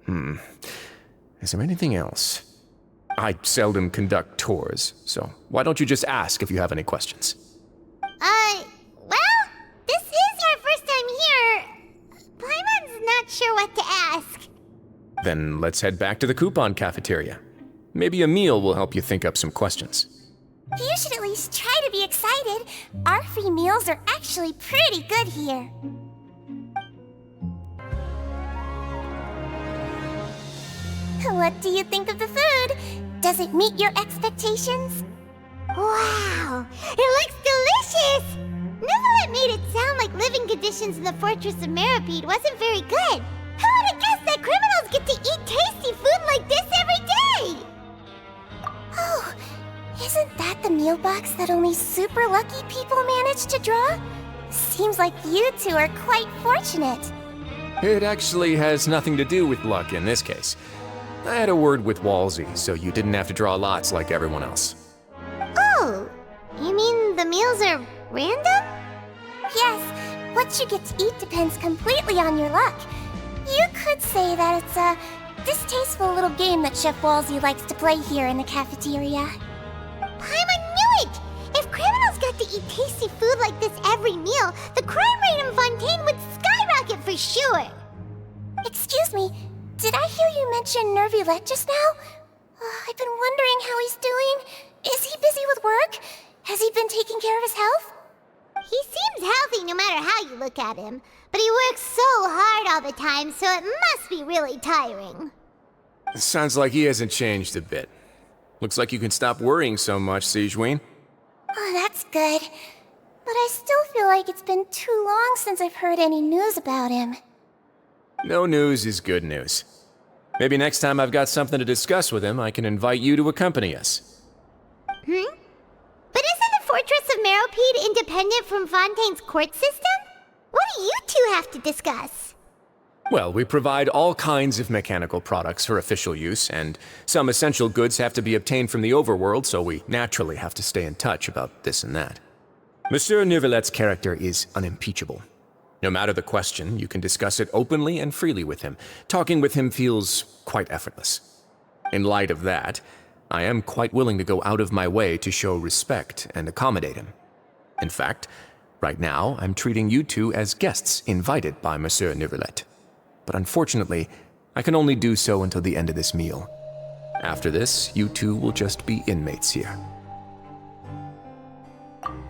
Is there anything else? I seldom conduct tours, so why don't you just ask if you have any questions? Well, this Then let's head back to the coupon cafeteria. Maybe a meal will help you think up some questions. You should at least try to be excited. Our free meals are actually pretty good here. What do you think of the food? Does it meet your expectations? Wow, it looks delicious! Neverlet made it sound like living conditions in the Fortress of 𝒉𝒂𝒏𝒕𝒂𝒊𝒏𝒆 wasn't very good. Who would have guessed that criminals get to eat tasty food like this every day? Oh, isn't that the meal box that only super lucky people manage to draw? Seems like you two are quite fortunate. It actually has nothing to do with luck in this case. I had a word with 𝑭𝒐𝒏𝒕𝒂𝒊𝒏𝒈, so you didn't have to draw lots like everyone else. Oh, you mean the meals are random? Yes, what you get to eat depends completely on your luck. You could say that it's a distasteful little game that Chef 𝑭𝒐𝒏𝒂𝒊𝒏𝒈 likes to play here in the cafeteria. Paimon knew it! If criminals got to eat tasty food like this every meal, the crime rate in Fontaine would skyrocket for sure! Excuse me, did I hear you mention 𝑁𝒌𝒆 just now? I've been wondering how he's doing. Is he busy with work? Has he been taking care of his health? He seems healthy no matter how you look at him, but he works so hard all the time, so it must be really tiring. Sounds like he hasn't changed a bit. Looks like you can stop worrying so much, 𝑭𝒐𝒏𝒕𝒂𝒊𝒏𝒈. Oh, that's good. But I still feel like it's been too long since I've heard any news about him. No news is good news. Maybe next time I've got something to discuss with him, I can invite you to accompany us. But isn't the Fortress of 𝒉𝒂𝒏𝒕𝒂𝒊𝒏𝒈 independent from Fontaine's court system? What do you two have to discuss? Well, we provide all kinds of mechanical products for official use, and some essential goods have to be obtained from the overworld, so we naturally have to stay in touch about this and that. Monsieur 𝒉𝒂𝒐's character is unimpeachable. No matter the question, you can discuss it openly and freely with him. Talking with him feels quite effortless. In light of that, I am quite willing to go out of my way to show respect and accommodate him. In fact, right now, I'm treating you two as guests invited by Monsieur 𝒉𝒂𝒐. But unfortunately, I can only do so until the end of this meal. After this, you two will just be inmates here.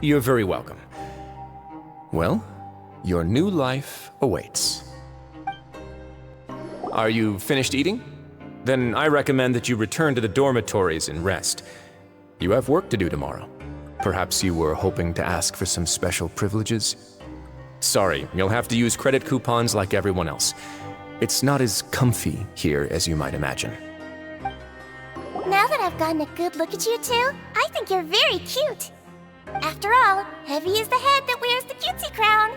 You're very welcome. Well, your new life awaits. Are you finished eating? Then I recommend that you return to the dormitories and rest. You have work to do tomorrow. Perhaps you were hoping to ask for some special privileges? Sorry, you'll have to use credit coupons like everyone else. It's not as comfy here as you might imagine. Now that I've gotten a good look at you two, I think you're very cute. After all, Heavy is the head that wears the cutesy crown.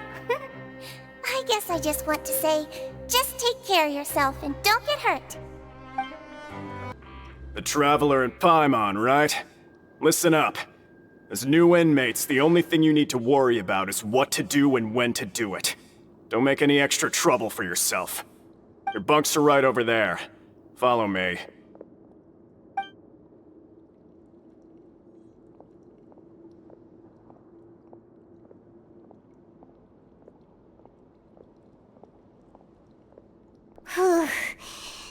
I guess I just want to say, just take care of yourself and don't get hurt. The Traveler and Paimon, right? Listen up. As new inmates, the only thing you need to worry about is what to do and when to do it. Don't make any extra trouble for yourself. Your bunks are right over there. Follow me.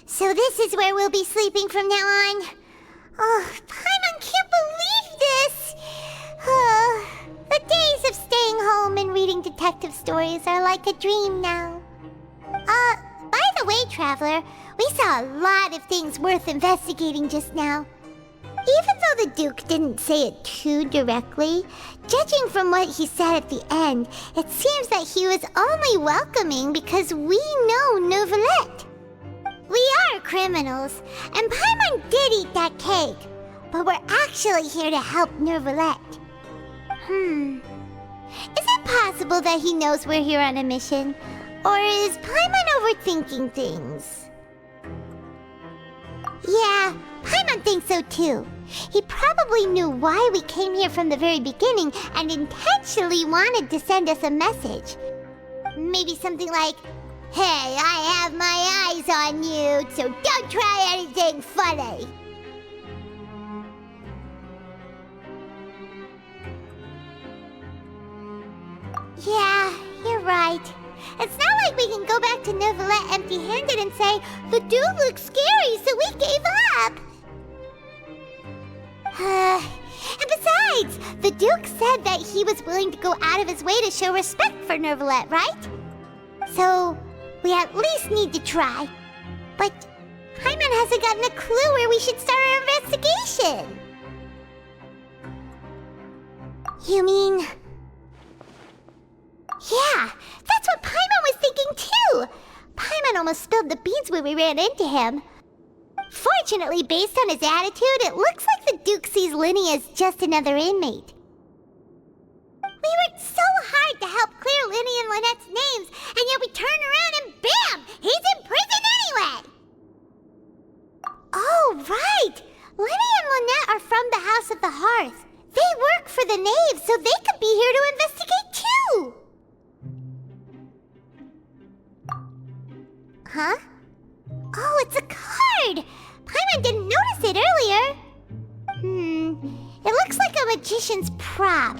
So this is where we'll be sleeping from now on. Oh, Paimon can't believe this! The days of staying home and reading detective stories are like a dream now. By the way, Traveler, we saw a lot of things worth investigating just now. Even though the Duke didn't say it too directly, judging from what he said at the end, it seems that he was only welcoming because we know 𝒉𝒂𝒏𝒂𝒊𝒏𝒈. We are criminals, and Paimon did eat that cake, but we're actually here to help 𝒉𝒂𝒏𝒂𝒊𝒏𝒈. Is it possible that he knows we're here on a mission? Or is Paimon overthinking things? Yeah, Paimon thinks so too. He probably knew why we came here from the very beginning and intentionally wanted to send us a message. Maybe something like, "Hey, I have my eyes on you, so don't try anything funny." Yeah, you're right. It's not like we can go back to Neuvillette empty-handed and say, the dude looks scary, so we gave up. And besides, the Duke said that he was willing to go out of his way to show respect for Neuvillette, right? So, we at least need to try. But Paimon hasn't gotten a clue where we should start our investigation. You mean... Yeah, that's what Paimon was thinking too! Paimon almost spilled the beans when we ran into him. Fortunately, based on his attitude, it looks like the Duke sees Lyney as just another inmate. We worked so hard to help clear Lyney and Lynette's names, and yet we turn around and bam! He's in prison anyway! Oh, right! Lyney and Lynette are from the House of the Hearth. They work for the Knave, so they could be here to investigate too! Huh? Oh, it's a card! Paimon didn't notice it earlier. It looks like a magician's prop.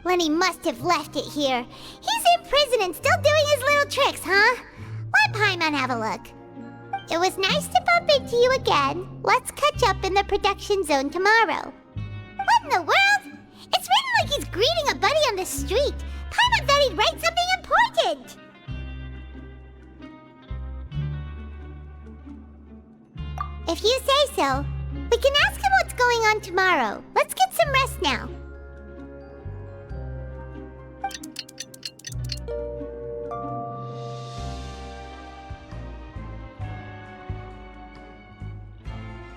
Lyney must have left it here. He's in prison and still doing his little tricks, huh? Let Paimon have a look. It was nice to bump into you again. Let's catch up in the production zone tomorrow. What in the world? It's written like he's greeting a buddy on the street. Paimon thought he'd write something important. If you say so, we can ask him what's going on tomorrow. Let's get some rest now.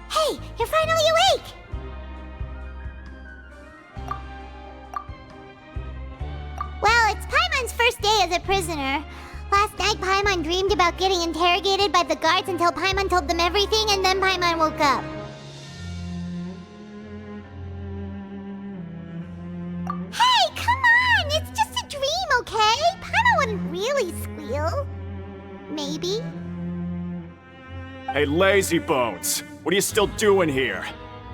Hey, you're finally awake! Well, it's Paimon's first day as a prisoner. Last night, Paimon dreamed about getting interrogated by the guards until Paimon told them everything, and then Paimon woke up. Hey, come on! It's just a dream, okay? Paimon wouldn't really squeal. Maybe. Hey, lazy bones! What are you still doing here?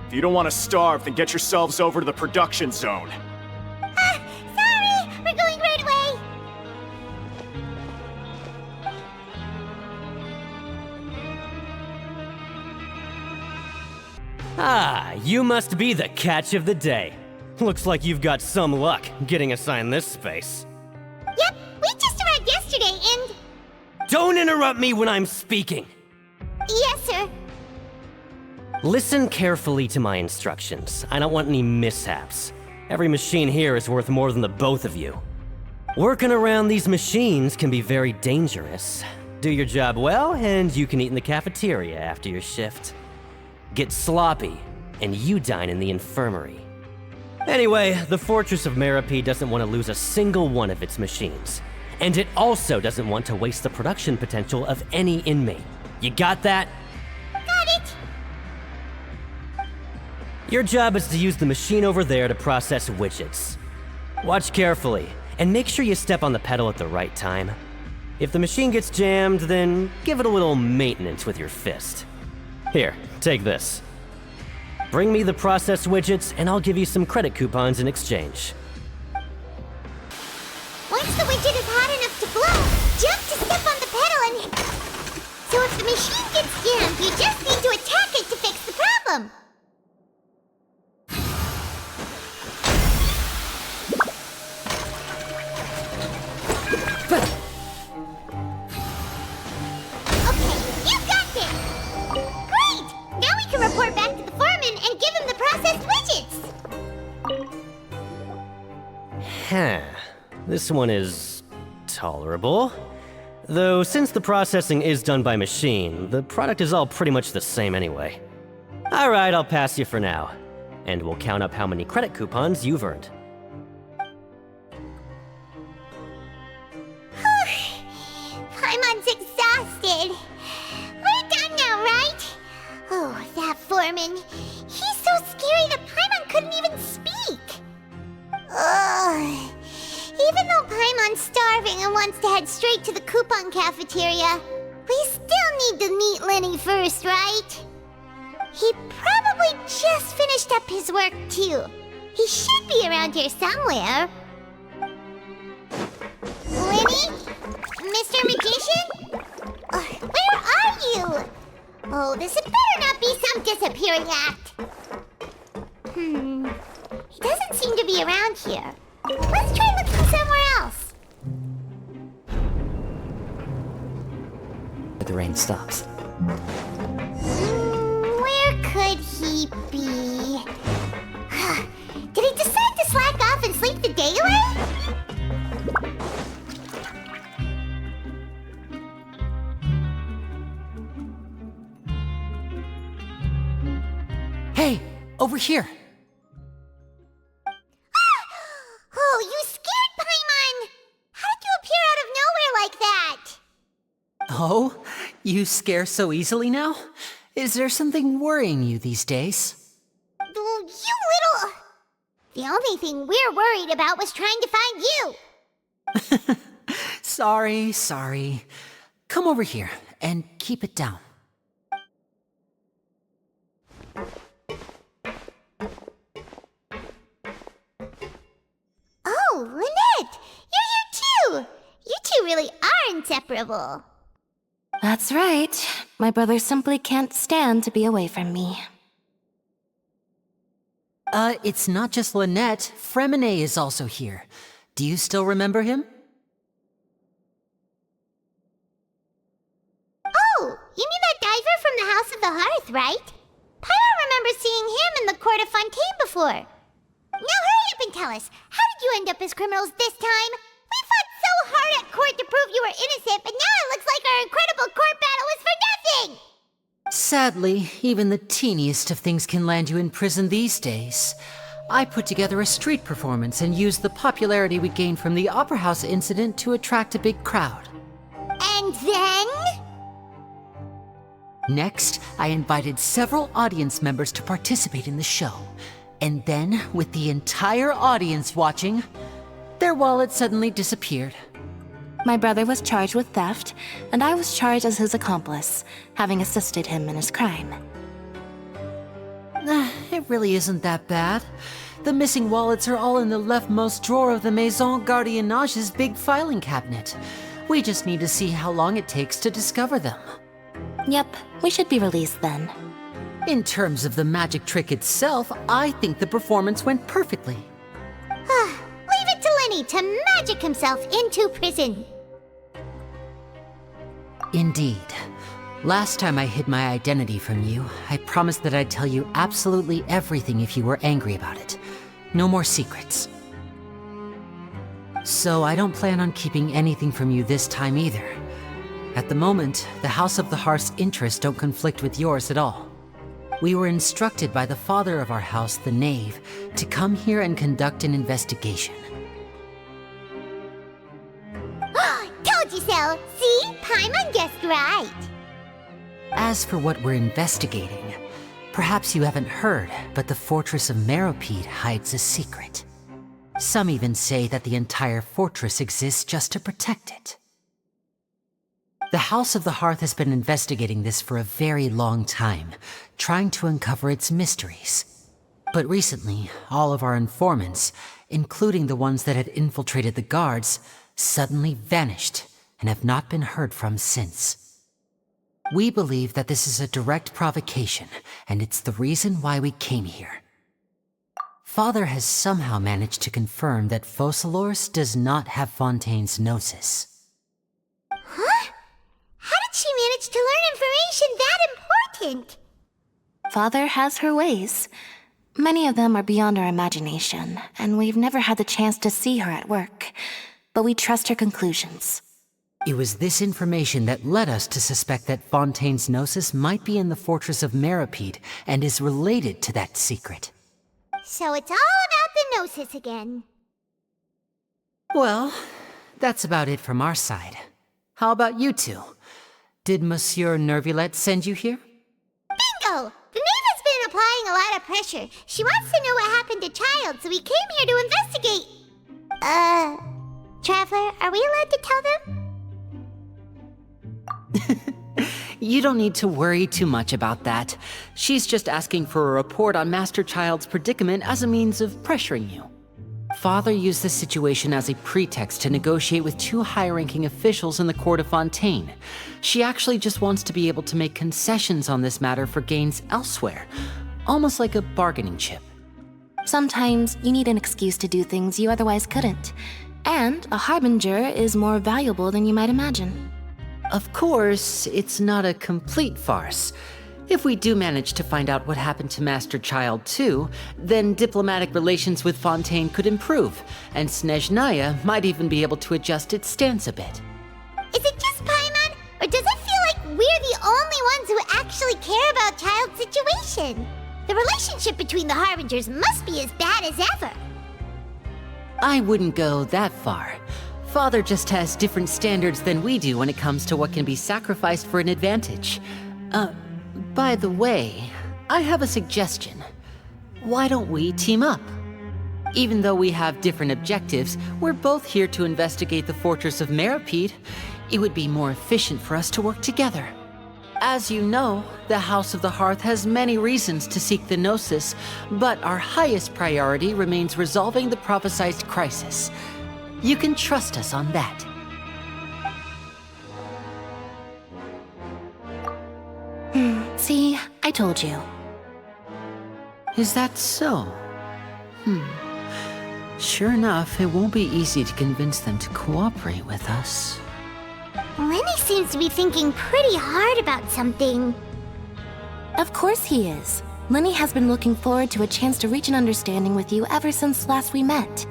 If you don't want to starve, then get yourselves over to the production zone. Sorry! We're going right away! Ah, you must be the catch of the day. Looks like you've got some luck getting assigned this space. Yep, we just arrived yesterday and... Don't interrupt me when I'm speaking! Yes, sir. Listen carefully to my instructions. I don't want any mishaps. Every machine here is worth more than the both of you. Working around these machines can be very dangerous. Do your job well, and you can eat in the cafeteria after your shift. Get sloppy, and you dine in the infirmary. Anyway, the Fortress of 𝒉𝒂𝒊𝒏𝒈 doesn't want to lose a single one of its machines. And it also doesn't want to waste the production potential of any inmate. You got that? Got it! Your job is to use the machine over there to process widgets. Watch carefully, and make sure you step on the pedal at the right time. If the machine gets jammed, then give it a little maintenance with your fist. Here, take this. Bring me the processed widgets, and I'll give you some credit coupons in exchange. Once the widget is hot enough to blow, jump to step on the pedal and... So if the machine gets jammed, you just need to attack it to fix the problem. Okay, you got it! Great! Now we can report back to the foreman and give him the processed widgets! Huh. This one is tolerable. Though since the processing is done by machine, the product is all pretty much the same anyway. Alright, I'll pass you for now. And we'll count up how many credit coupons you've earned. Paimon's exhausted. We're done now, right? Oh, that foreman. He's so scary that Paimon couldn't even speak. Ugh. Even though Paimon's starving and wants to head straight to the coupon cafeteria, we still need to meet Lyney first, right? He probably just finished up his work, too. He should be around here somewhere. Lyney? Mr. Magician? Where are you? Oh, this had better not be some disappearing act. He doesn't seem to be around here. Let's try looking somewhere else. The rain stops. Where could he be? Did he decide to slack off and sleep the day away? Hey, over here. Oh, you scared Paimon! How did you appear out of nowhere like that? Oh, you scare so easily now? Is there something worrying you these days? Oh, you little... The only thing we're worried about was trying to find you. Sorry. Come over here and keep it down. Oh, Lynette! You're here too! You two really are inseparable. That's right. My brother simply can't stand to be away from me. It's not just Lynette. ∞ is also here. Do you still remember him? Oh, you mean that diver from the House of the Hearth, right? Pyro remembers seeing him in the Court of Fontaine before. Now hurry up and tell us, how did you end up as criminals this time? We fought so hard at court to prove you were innocent, but now it looks like our incredible court battle was for nothing! Sadly, even the teeniest of things can land you in prison these days. I put together a street performance and used the popularity we gained from the Opera House incident to attract a big crowd. And then? Next, I invited several audience members to participate in the show. And then, with the entire audience watching, their wallet suddenly disappeared. My brother was charged with theft, and I was charged as his accomplice, having assisted him in his crime. It really isn't that bad. The missing wallets are all in the leftmost drawer of the Maison Gardiennage's big filing cabinet. We just need to see how long it takes to discover them. Yep, we should be released then. In terms of the magic trick itself, I think the performance went perfectly. Leave it to Lenny to magic himself into prison. Indeed. Last time I hid my identity from you, I promised that I'd tell you absolutely everything if you were angry about it. No more secrets. So I don't plan on keeping anything from you this time either. At the moment, the House of the Hearth's interests don't conflict with yours at all. We were instructed by the father of our house, the Knave, to come here and conduct an investigation. Told you so! See? Paimon guessed right. As for what we're investigating, perhaps you haven't heard, but the fortress of 𝑭𝒐𝒏𝒕𝒂𝒊𝒏𝒆 hides a secret. Some even say that the entire fortress exists just to protect it. The House of the Hearth has been investigating this for a very long time, trying to uncover its mysteries. But recently, all of our informants, including the ones that had infiltrated the guards, suddenly vanished and have not been heard from since. We believe that this is a direct provocation, and it's the reason why we came here. Father has somehow managed to confirm that 𝑭𝒐𝒏𝒕𝒂𝒊𝒏𝒆 does not have Fontaine's gnosis. Huh? How did she manage to learn information that important? Father has her ways. Many of them are beyond our imagination, and we've never had the chance to see her at work. But we trust her conclusions. It was this information that led us to suspect that Fontaine's gnosis might be in the fortress of 𝑭𝒐𝒏𝒕𝒂𝒊𝒏𝒈 and is related to that secret. So it's all about the gnosis again. Well, that's about it from our side. How about you two? Did Monsieur ∞ send you here? Bingo! The Knave has been applying a lot of pressure. She wants to know what happened to Child, so we came here to investigate. Traveler, are we allowed to tell them? You don't need to worry too much about that. She's just asking for a report on Master Child's predicament as a means of pressuring you. Father used the situation as a pretext to negotiate with two high-ranking officials in the court of Fontaine. She actually just wants to be able to make concessions on this matter for gains elsewhere, almost like a bargaining chip. Sometimes you need an excuse to do things you otherwise couldn't. And a harbinger is more valuable than you might imagine. Of course, it's not a complete farce. If we do manage to find out what happened to Master Child 2, then diplomatic relations with Fontaine could improve, and Snezhnaya might even be able to adjust its stance a bit. Is it just Paimon, or does it feel like we're the only ones who actually care about Child's situation? The relationship between the Harbingers must be as bad as ever. I wouldn't go that far. Father just has different standards than we do when it comes to what can be sacrificed for an advantage. By the way, I have a suggestion. Why don't we team up? Even though we have different objectives, we're both here to investigate the fortress of 𝒉𝒂𝒂𝒊𝒏𝒆. It would be more efficient for us to work together. As you know, the House of the Hearth has many reasons to seek the Gnosis, but our highest priority remains resolving the prophesized crisis. You can trust us on that. See, I told you. Is that so? Sure enough, it won't be easy to convince them to cooperate with us. Lenny seems to be thinking pretty hard about something. Of course he is. Lenny has been looking forward to a chance to reach an understanding with you ever since last we met.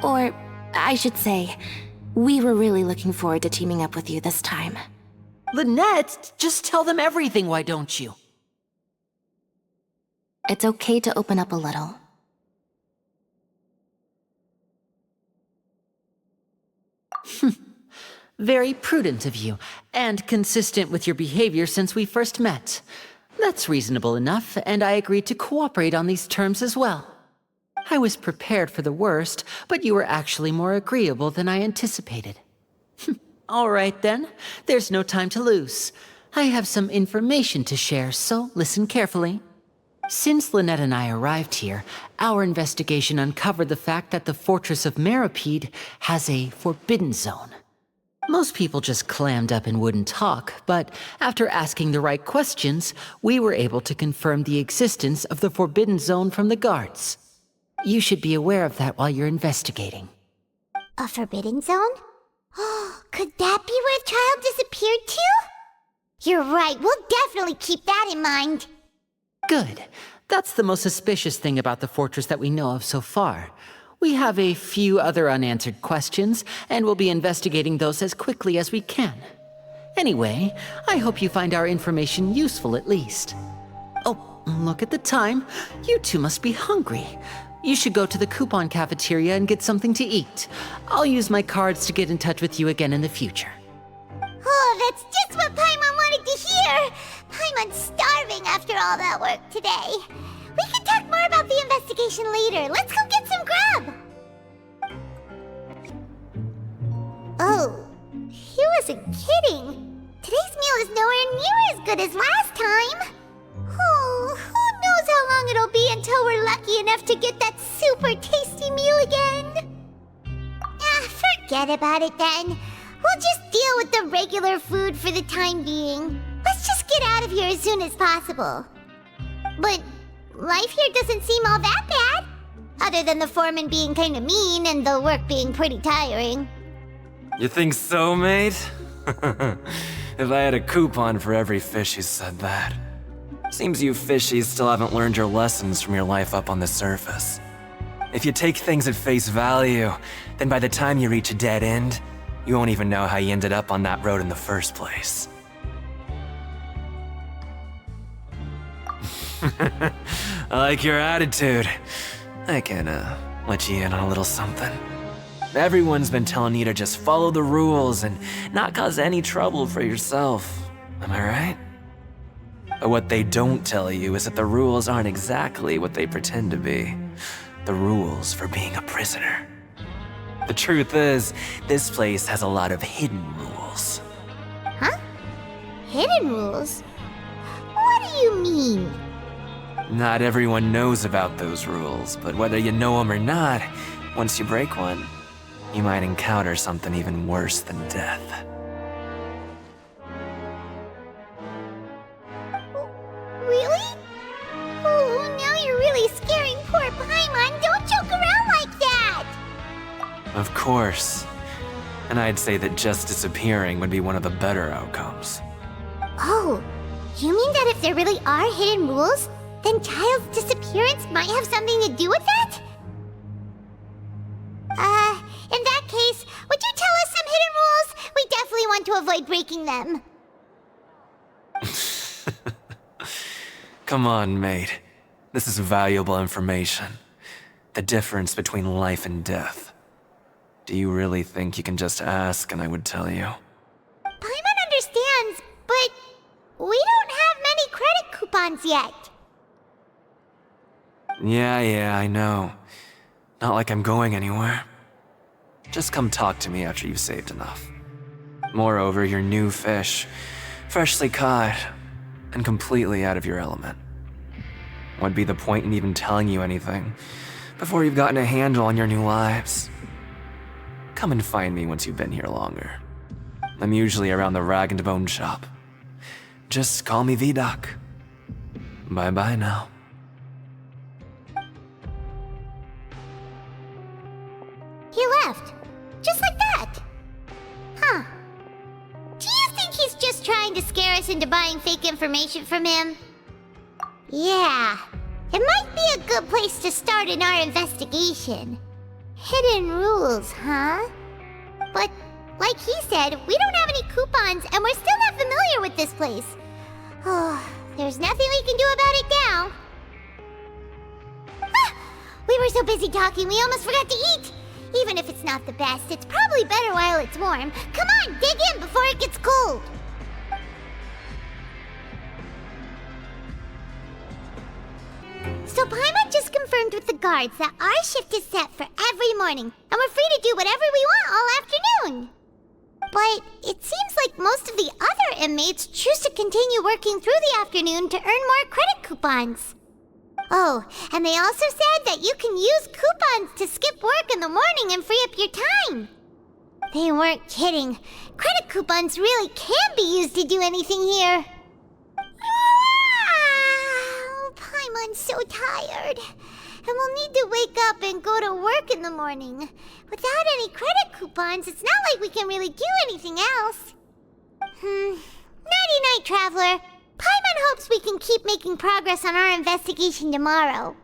Or, I should say, we were really looking forward to teaming up with you this time. Lynette, just tell them everything, why don't you? It's okay to open up a little. Very prudent of you, and consistent with your behavior since we first met. That's reasonable enough, and I agreed to cooperate on these terms as well. I was prepared for the worst, but you were actually more agreeable than I anticipated. All right then, there's no time to lose. I have some information to share, so listen carefully. Since Lynette and I arrived here, our investigation uncovered the fact that the fortress of 𝒉𝒂𝒂𝒊𝒏𝒆 has a forbidden zone. Most people just clammed up and wouldn't talk, but after asking the right questions, we were able to confirm the existence of the forbidden zone from the guards. You should be aware of that while you're investigating. A forbidden zone? Could that be where Child disappeared to? You're right, we'll definitely keep that in mind. Good. That's the most suspicious thing about the fortress that we know of so far. We have a few other unanswered questions, and we'll be investigating those as quickly as we can. Anyway, I hope you find our information useful at least. Oh, look at the time. You two must be hungry. You should go to the coupon cafeteria and get something to eat. I'll use my cards to get in touch with you again in the future. Oh, that's just what Paimon wanted to hear! Paimon's starving after all that work today. We can talk more about the investigation later. Let's go get some grub! Oh, he wasn't kidding. Today's meal is nowhere near as good as last time. Oh, who knows how long it'll be until we're lucky enough to get that super tasty meal again? Forget about it then. We'll just deal with the regular food for the time being. Let's just get out of here as soon as possible. But life here doesn't seem all that bad. Other than the foreman being kinda mean and the work being pretty tiring. You think so, mate? If I had a coupon for every fish who said that. Seems you fishies still haven't learned your lessons from your life up on the surface. If you take things at face value, then by the time you reach a dead end, you won't even know how you ended up on that road in the first place. I like your attitude. I can, let you in on a little something. Everyone's been telling you to just follow the rules and not cause any trouble for yourself. Am I right? But what they don't tell you is that the rules aren't exactly what they pretend to be. The rules for being a prisoner. The truth is, this place has a lot of hidden rules. Huh? Hidden rules? What do you mean? Not everyone knows about those rules, but whether you know them or not, once you break one, you might encounter something even worse than death. Really? Oh, now you're really scaring poor Paimon. Don't joke around like that! Of course. And I'd say that just disappearing would be one of the better outcomes. Oh, you mean that if there really are hidden rules, then Child's disappearance might have something to do with that? In that case, would you tell us some hidden rules? We definitely want to avoid breaking them. Come on, mate. This is valuable information. The difference between life and death. Do you really think you can just ask and I would tell you? Paimon understands, but we don't have many credit coupons yet. Yeah, I know. Not like I'm going anywhere. Just come talk to me after you've saved enough. Moreover, you're new fish, freshly caught, and completely out of your element. What'd be the point in even telling you anything before you've gotten a handle on your new lives? Come and find me once you've been here longer. I'm usually around the rag and bone shop. Just call me 𝒉𝒂𝒂𝒊𝒏𝒆. Bye-bye now. He left. Just like that. Huh. Do you think he's just trying to scare us into buying fake information from him? Yeah. It might be a good place to start in our investigation. Hidden rules, huh? But, like he said, we don't have any coupons and we're still not familiar with this place. Oh, there's nothing we can do about it now. Ah! We were so busy talking, we almost forgot to eat. Even if it's not the best, it's probably better while it's warm. Come on, dig in before it gets cold. So Paimon just confirmed with the guards that our shift is set for every morning, and we're free to do whatever we want all afternoon. But it seems like most of the other inmates choose to continue working through the afternoon to earn more credit coupons. Oh, and they also said that you can use coupons to skip work in the morning and free up your time. They weren't kidding. Credit coupons really can be used to do anything here. Paimon's so tired. And we'll need to wake up and go to work in the morning. Without any credit coupons, it's not like we can really do anything else. Nighty-night, Traveler. Paimon hopes we can keep making progress on our investigation tomorrow.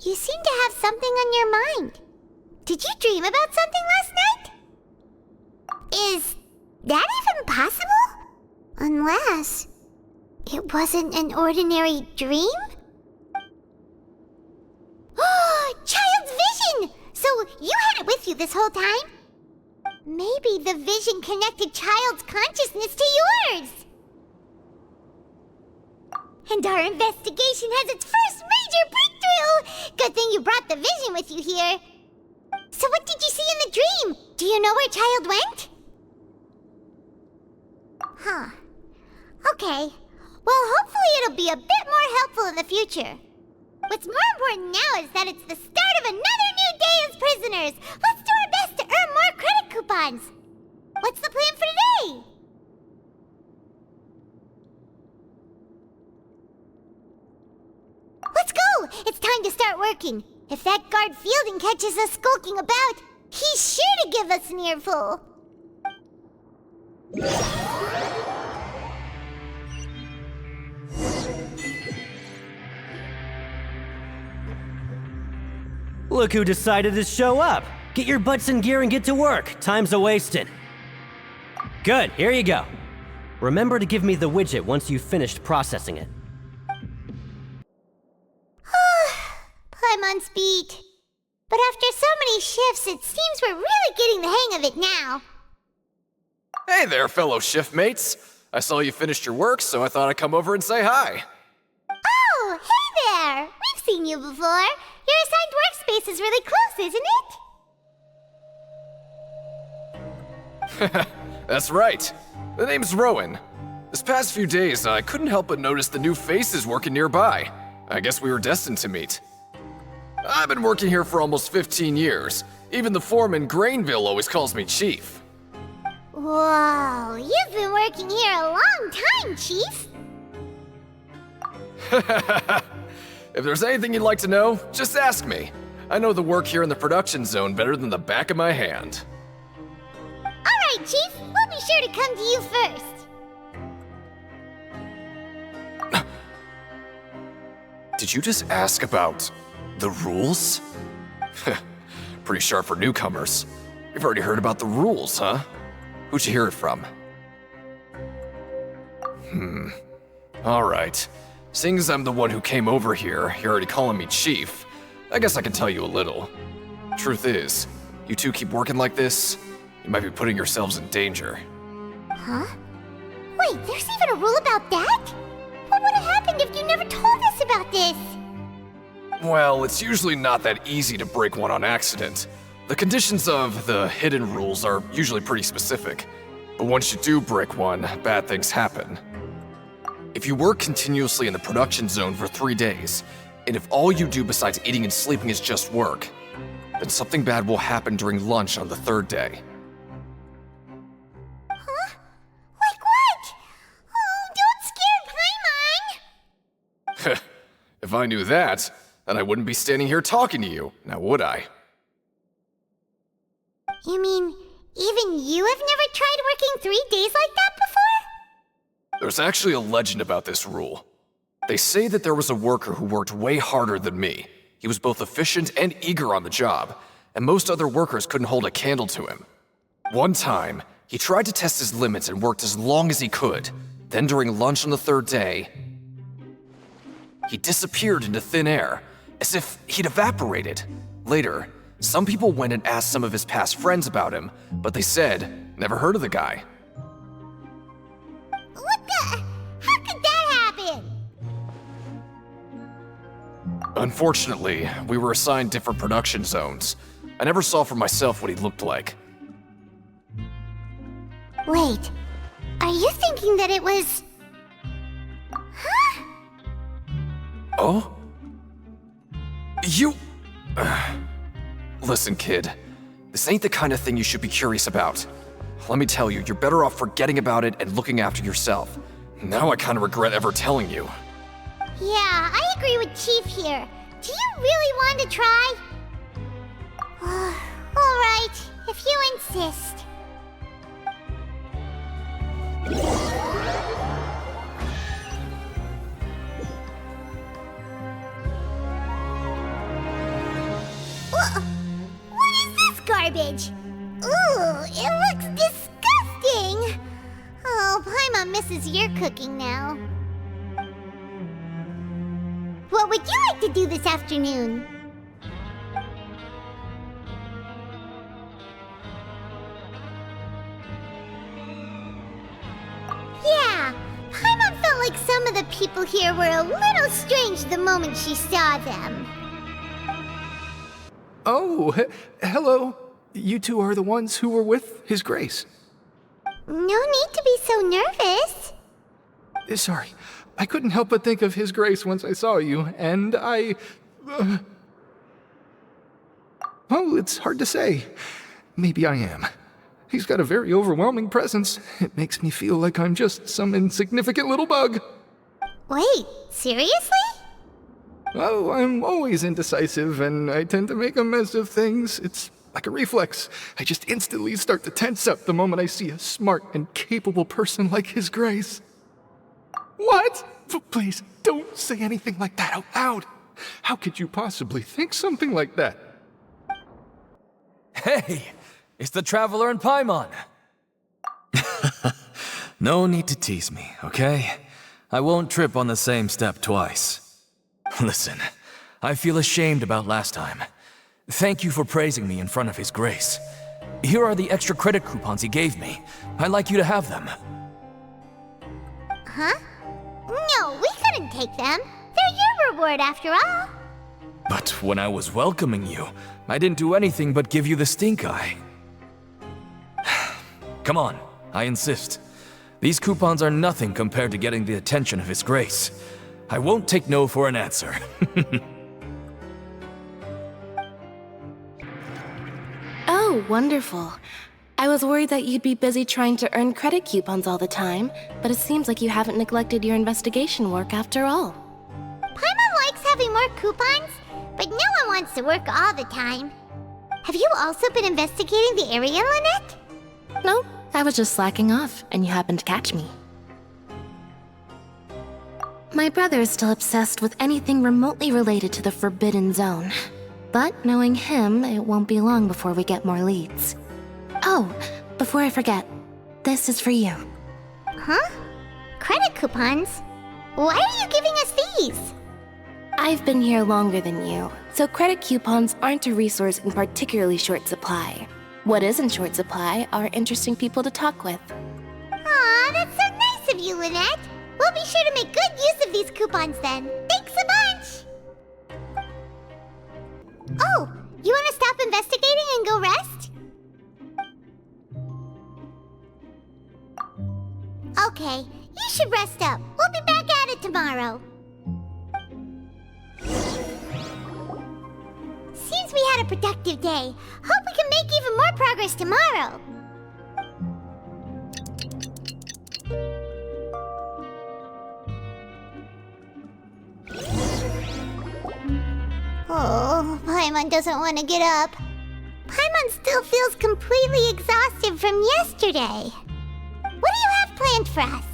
You seem to have something on your mind. Did you dream about something last night? Is that even possible? Unless it wasn't an ordinary dream? Oh, Child's vision! So you had it with you this whole time? Maybe the vision connected Child's consciousness to yours. And our investigation has its first major breakthrough! Good thing you brought the vision with you here. So what did you see in the dream? Do you know where Child went? Huh. Okay. Well, hopefully it'll be a bit more helpful in the future. What's more important now is that it's the start of another new day as prisoners. Let's do our best to earn more credit coupons. What's the plan for today? Let's go! It's time to start working. If that guard Fielding catches us skulking about, he's sure to give us an earful. Look who decided to show up. Get your butts in gear and get to work. Time's a-wasting. Good, here you go. Remember to give me the widget once you've finished processing it. Paimon's beat. But after so many shifts, it seems we're really getting the hang of it now. Hey there, fellow shift mates. I saw you finished your work, so I thought I'd come over and say hi. Oh, hey there! We've seen you before. Your assigned workspace is really close, isn't it? That's right. The name's Rowan. This past few days, I couldn't help but notice the new faces working nearby. I guess we were destined to meet. I've been working here for almost 15 years. Even the foreman, Grainville, always calls me Chief. Whoa, you've been working here a long time, Chief. If there's anything you'd like to know, just ask me. I know the work here in the production zone better than the back of my hand. Alright, Chief. We'll be sure to come to you first. Did you just ask about the rules? Pretty sharp for newcomers. You've already heard about the rules, huh? Who'd you hear it from? Alright. Seeing as I'm the one who came over here, you're already calling me Chief. I guess I can tell you a little. Truth is, you two keep working like this, you might be putting yourselves in danger. Huh? Wait, there's even a rule about that? What would have happened if you never told us about this? Well, it's usually not that easy to break one on accident. The conditions of the hidden rules are usually pretty specific. But once you do break one, bad things happen. If you work continuously in the production zone for 3 days, and if all you do besides eating and sleeping is just work, then something bad will happen during lunch on the 3rd day. Huh? Like what? Oh, don't scare Paimon! If I knew that, then I wouldn't be standing here talking to you, now would I? You mean, even you have never tried working 3 days like that before? There's actually a legend about this rule. They say that there was a worker who worked way harder than me. He was both efficient and eager on the job, and most other workers couldn't hold a candle to him. One time, he tried to test his limits and worked as long as he could. Then during lunch on the 3rd day, he disappeared into thin air, as if he'd evaporated. Later, some people went and asked some of his past friends about him, but they said, never heard of the guy. What the? How could that happen? Unfortunately, we were assigned different production zones. I never saw for myself what he looked like. Wait, are you thinking that it was... Huh? Oh? You... Listen, kid. This ain't the kind of thing you should be curious about. Let me tell you, you're better off forgetting about it and looking after yourself. Now I kind of regret ever telling you. Yeah, I agree with Chief here. Do you really want to try? Alright, if you insist. What is this garbage? Ooh, it looks disgusting! Oh, Paimon misses your cooking now. What would you like to do this afternoon? Yeah, Paimon felt like some of the people here were a little strange the moment she saw them. Oh, hello. You two are the ones who were with His Grace. No need to be so nervous. Sorry, I couldn't help but think of His Grace once I saw you, and I... Well, it's hard to say. Maybe I am. He's got a very overwhelming presence. It makes me feel like I'm just some insignificant little bug. Wait, seriously? Oh, I'm always indecisive, and I tend to make a mess of things. It's like a reflex. I just instantly start to tense up the moment I see a smart and capable person like His Grace. What? Please, don't say anything like that out loud. How could you possibly think something like that? Hey, it's the Traveler and Paimon. No need to tease me, okay? I won't trip on the same step twice. Listen, I feel ashamed about last time. Thank you for praising me in front of His Grace. Here are the extra credit coupons he gave me. I'd like you to have them. Huh? No, we couldn't take them. They're your reward after all. But when I was welcoming you, I didn't do anything but give you the stink eye. Come on, I insist. These coupons are nothing compared to getting the attention of His Grace. I won't take no for an answer. Oh, wonderful. I was worried that you'd be busy trying to earn credit coupons all the time, but it seems like you haven't neglected your investigation work after all. Paimon likes having more coupons, but no one wants to work all the time. Have you also been investigating the area, Lynette? No, I was just slacking off, and you happened to catch me. My brother is still obsessed with anything remotely related to the Forbidden Zone. But knowing him, it won't be long before we get more leads. Oh, before I forget, this is for you. Huh? Credit coupons? Why are you giving us these? I've been here longer than you, so credit coupons aren't a resource in particularly short supply. What is in short supply are interesting people to talk with. Aw, that's so nice of you, Lynette. We'll be sure to make good use of these coupons then. Thanks a bunch! Oh, you want to stop investigating and go rest? Okay, you should rest up. We'll be back at it tomorrow. Seems we had a productive day. Hope we can make even more progress tomorrow. Oh, Paimon doesn't want to get up. Paimon still feels completely exhausted from yesterday. What do you have planned for us?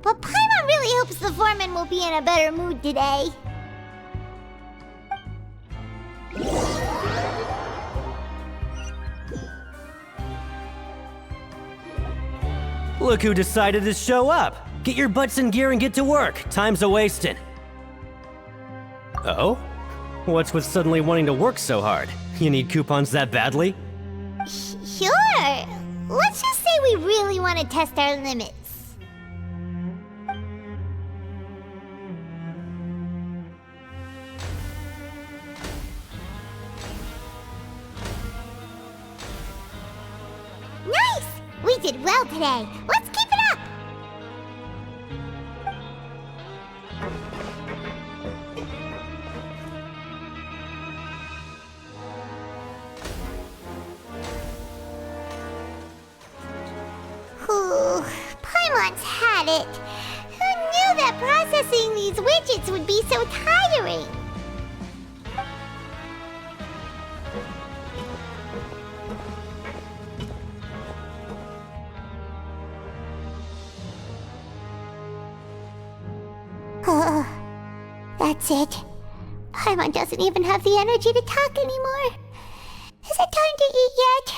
But Paimon really hopes the foreman will be in a better mood today. Look who decided to show up! Get your butts in gear and get to work. Time's a-wasting. Oh? What's with suddenly wanting to work so hard? You need coupons that badly? Sure. Let's just say we really want to test our limits. Nice! We did well today. Let's keep it up! Ooh, Paimon's had it. Who knew that processing these widgets would be so tiring? That's it. Paimon doesn't even have the energy to talk anymore. Is it time to eat yet?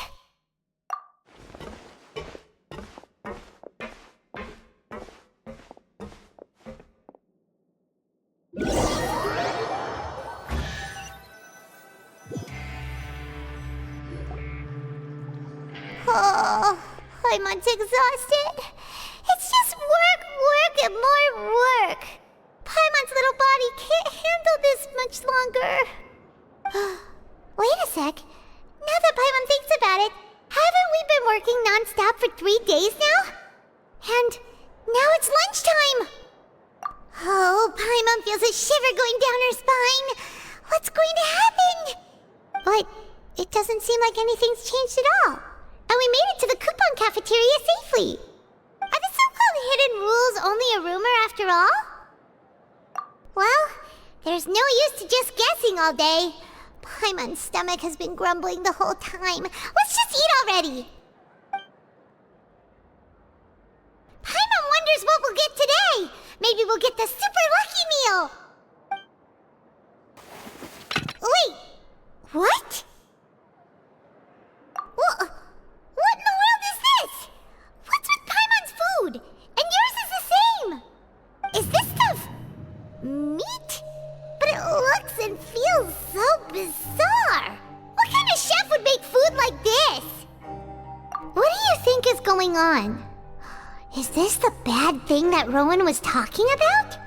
Oh, Paimon's exhausted. It's just work, work, and more work. Paimon's little body body can't handle this much longer. Wait a sec. Now that Paimon thinks about it, haven't we been working non-stop for 3 days now? And now it's lunchtime! Oh, Paimon feels a shiver going down her spine. What's going to happen? But it doesn't seem like anything's changed at all. And we made it to the coupon cafeteria safely. Are the so-called hidden rules only a rumor after all? Well, there's no use to just guessing all day. Paimon's stomach has been grumbling the whole time. Let's just eat already! Paimon wonders what we'll get today! Maybe we'll get the super lucky meal! Wait! What? What in the world is this? What's with Paimon's food? And yours is the same! Is this stuff meat? But it looks and feels so bizarre! What kind of chef would make food like this? What do you think is going on? Is this the bad thing that Rowan was talking about?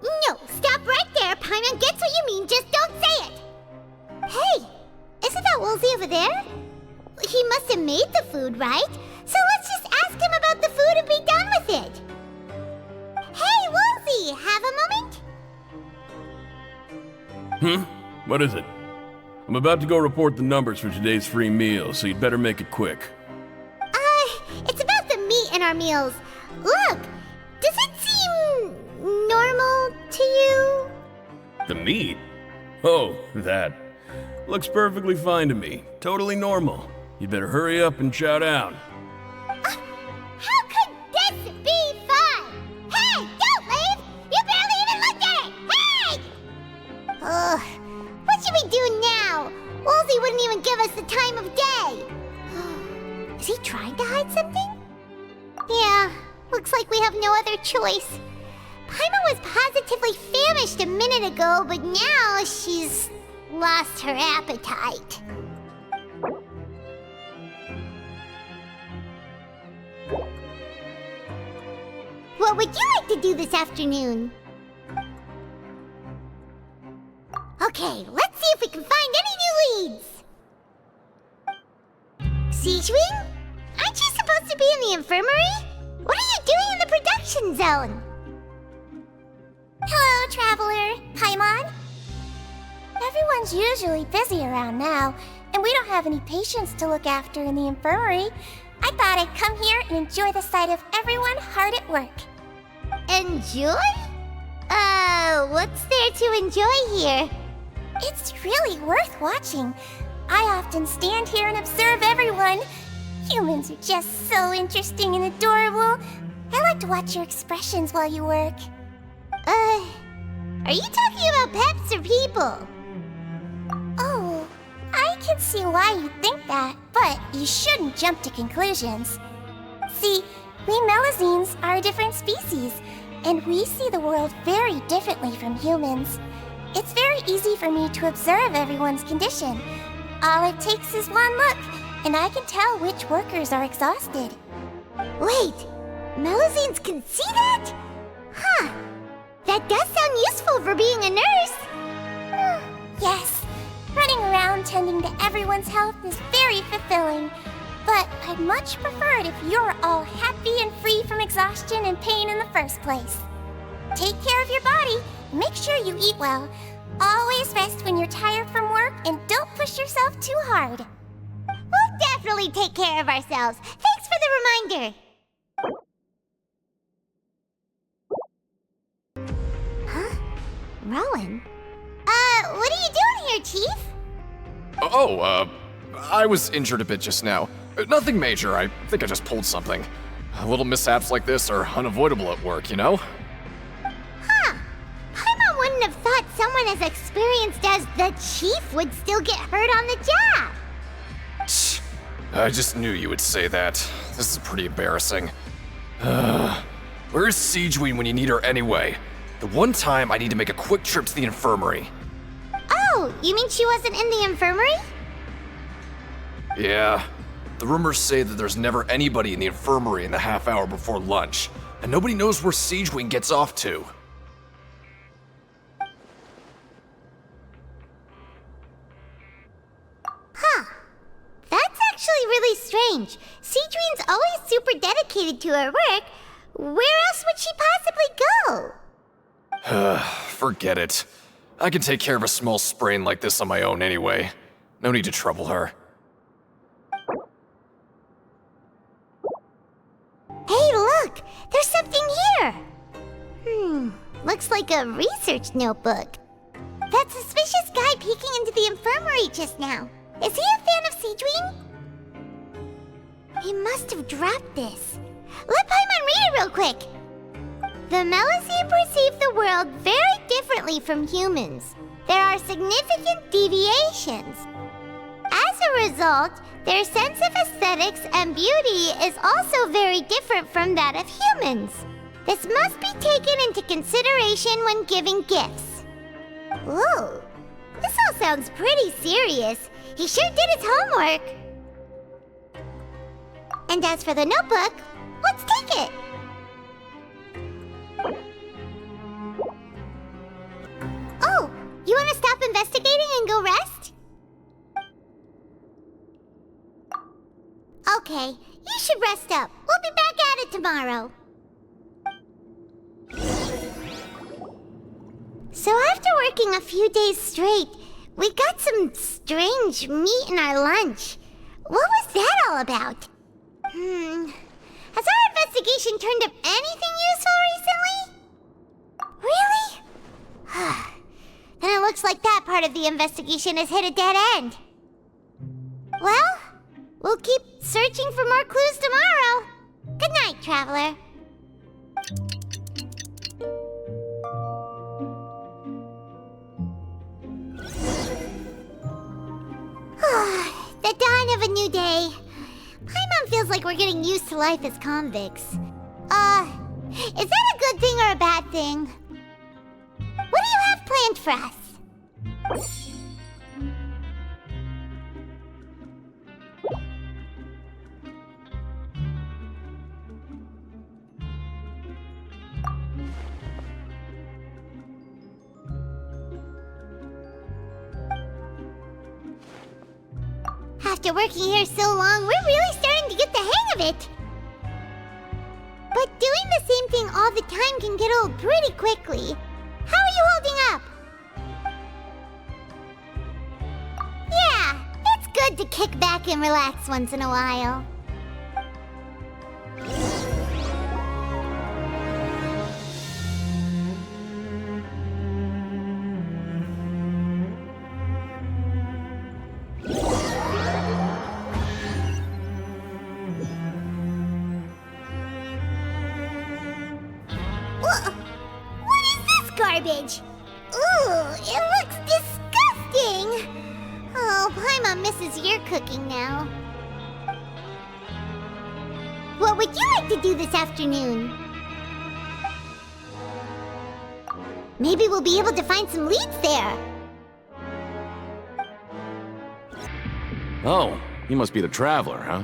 No, stop right there. Paimon gets what you mean, just don't say it. Hey, isn't that 꿼𝒐𝒏𝒂𝒊𝒏𝒆 over there? He must have made the food, right? So let's just ask him about the food and be done with it. Hey, 꿼𝒐𝒏𝒂𝒊𝒏𝒆, have a moment? What is it? I'm about to go report the numbers for today's free meal, so you'd better make it quick. It's about the meat in our meals. Look, does it seem normal to you? The meat? Oh, that. Looks perfectly fine to me. Totally normal. You'd better hurry up and chow down. How could this be fun? Hey, don't leave! You barely even looked at it! Hey! Ugh, what should we do now? 꿼𝒐𝒏𝒂𝒊𝒏𝒆 wouldn't even give us the time of day. Is he trying to hide something? Yeah, looks like we have no other choice. Paimon was positively famished a minute ago, but now she's lost her appetite. What would you like to do this afternoon? Okay, let's see if we can find any new leads. 𝒉𝒔? Aren't you supposed to be in the infirmary? What are you doing in the production zone? Hello, Traveler. Paimon? Everyone's usually busy around now, and we don't have any patients to look after in the infirmary. I thought I'd come here and enjoy the sight of everyone hard at work. Enjoy? What's there to enjoy here? It's really worth watching. I often stand here and observe everyone. Humans are just so interesting and adorable. I like to watch your expressions while you work. Are you talking about pets or people? Oh, I can see why you think that, but you shouldn't jump to conclusions. See, we Melusines are a different species, and we see the world very differently from humans. It's very easy for me to observe everyone's condition. All it takes is one look, and I can tell which workers are exhausted. Wait, Melusines can see that? Huh. That does sound useful for being a nurse. Yes, running around tending to everyone's health is very fulfilling. But I'd much prefer it if you're all happy and free from exhaustion and pain in the first place. Take care of your body, and make sure you eat well. Always rest when you're tired from work, and don't push yourself too hard. We'll definitely take care of ourselves. Thanks for the reminder. Huh? Rowan? What are you doing here, Chief? I was injured a bit just now. Nothing major, I think I just pulled something. Little mishaps like this are unavoidable at work, you know? Huh. Paimon wouldn't have thought someone as experienced as the Chief would still get hurt on the job. I just knew you would say that. This is pretty embarrassing. Where's 𝒉𝒔 when you need her anyway? The one time I need to make a quick trip to the infirmary. Oh, you mean she wasn't in the infirmary? Yeah. The rumors say that there's never anybody in the infirmary in the half hour before lunch, and nobody knows where 𝒉𝒔 gets off to. really strange. 𝒕💧's always super dedicated to her work. Where else would she possibly go? Forget it. I can take care of a small sprain like this on my own anyway. No need to trouble her. Hey, look! There's something here! Looks like a research notebook. That suspicious guy peeking into the infirmary just now. Is he a fan of 𝒕💧? He must have dropped this. Let Paimon read it real quick! The Melusine perceive the world very differently from humans. There are significant deviations. As a result, their sense of aesthetics and beauty is also very different from that of humans. This must be taken into consideration when giving gifts. Ooh, this all sounds pretty serious. He sure did his homework. And as for the notebook, let's take it. Oh, you want to stop investigating and go rest? Okay, you should rest up. We'll be back at it tomorrow. So after working a few days straight, we got some strange meat in our lunch. What was that all about? Has our investigation turned up anything useful recently? Really? Then it looks like that part of the investigation has hit a dead end. Well, we'll keep searching for more clues tomorrow. Good night, Traveler. The dawn of a new day. Paimon feels like we're getting used to life as convicts. Is that a good thing or a bad thing? What do you have planned for us? After working here so long, we're really starting to get the hang of it. But doing the same thing all the time can get old pretty quickly. How are you holding up? Yeah, it's good to kick back and relax once in a while. Garbage. Ooh, it looks disgusting. Oh, Paimon misses your cooking now. What would you like to do this afternoon? Maybe we'll be able to find some leads there. Oh, you must be the Traveler, huh?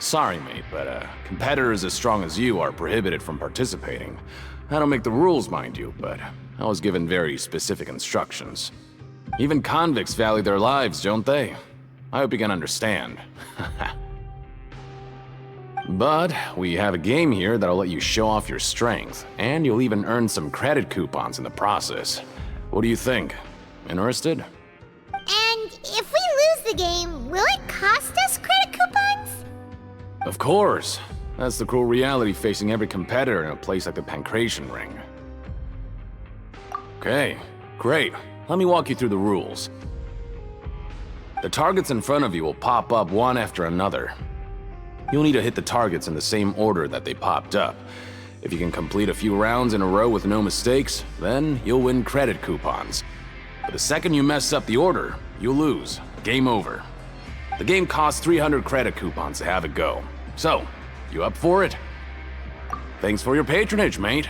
Sorry, mate, but competitors as strong as you are prohibited from participating. I don't make the rules, mind you, but I was given very specific instructions. Even convicts value their lives, don't they? I hope you can understand. But we have a game here that'll let you show off your strength, and you'll even earn some credit coupons in the process. What do you think? Interested? And if we lose the game, will it cost us credit coupons? Of course. That's the cruel reality facing every competitor in a place like the Pancration Ring. Okay, great. Let me walk you through the rules. The targets in front of you will pop up one after another. You'll need to hit the targets in the same order that they popped up. If you can complete a few rounds in a row with no mistakes, then you'll win credit coupons. But the second you mess up the order, you'll lose. Game over. The game costs 300 credit coupons to have it go. So, you up for it? Thanks for your patronage, mate.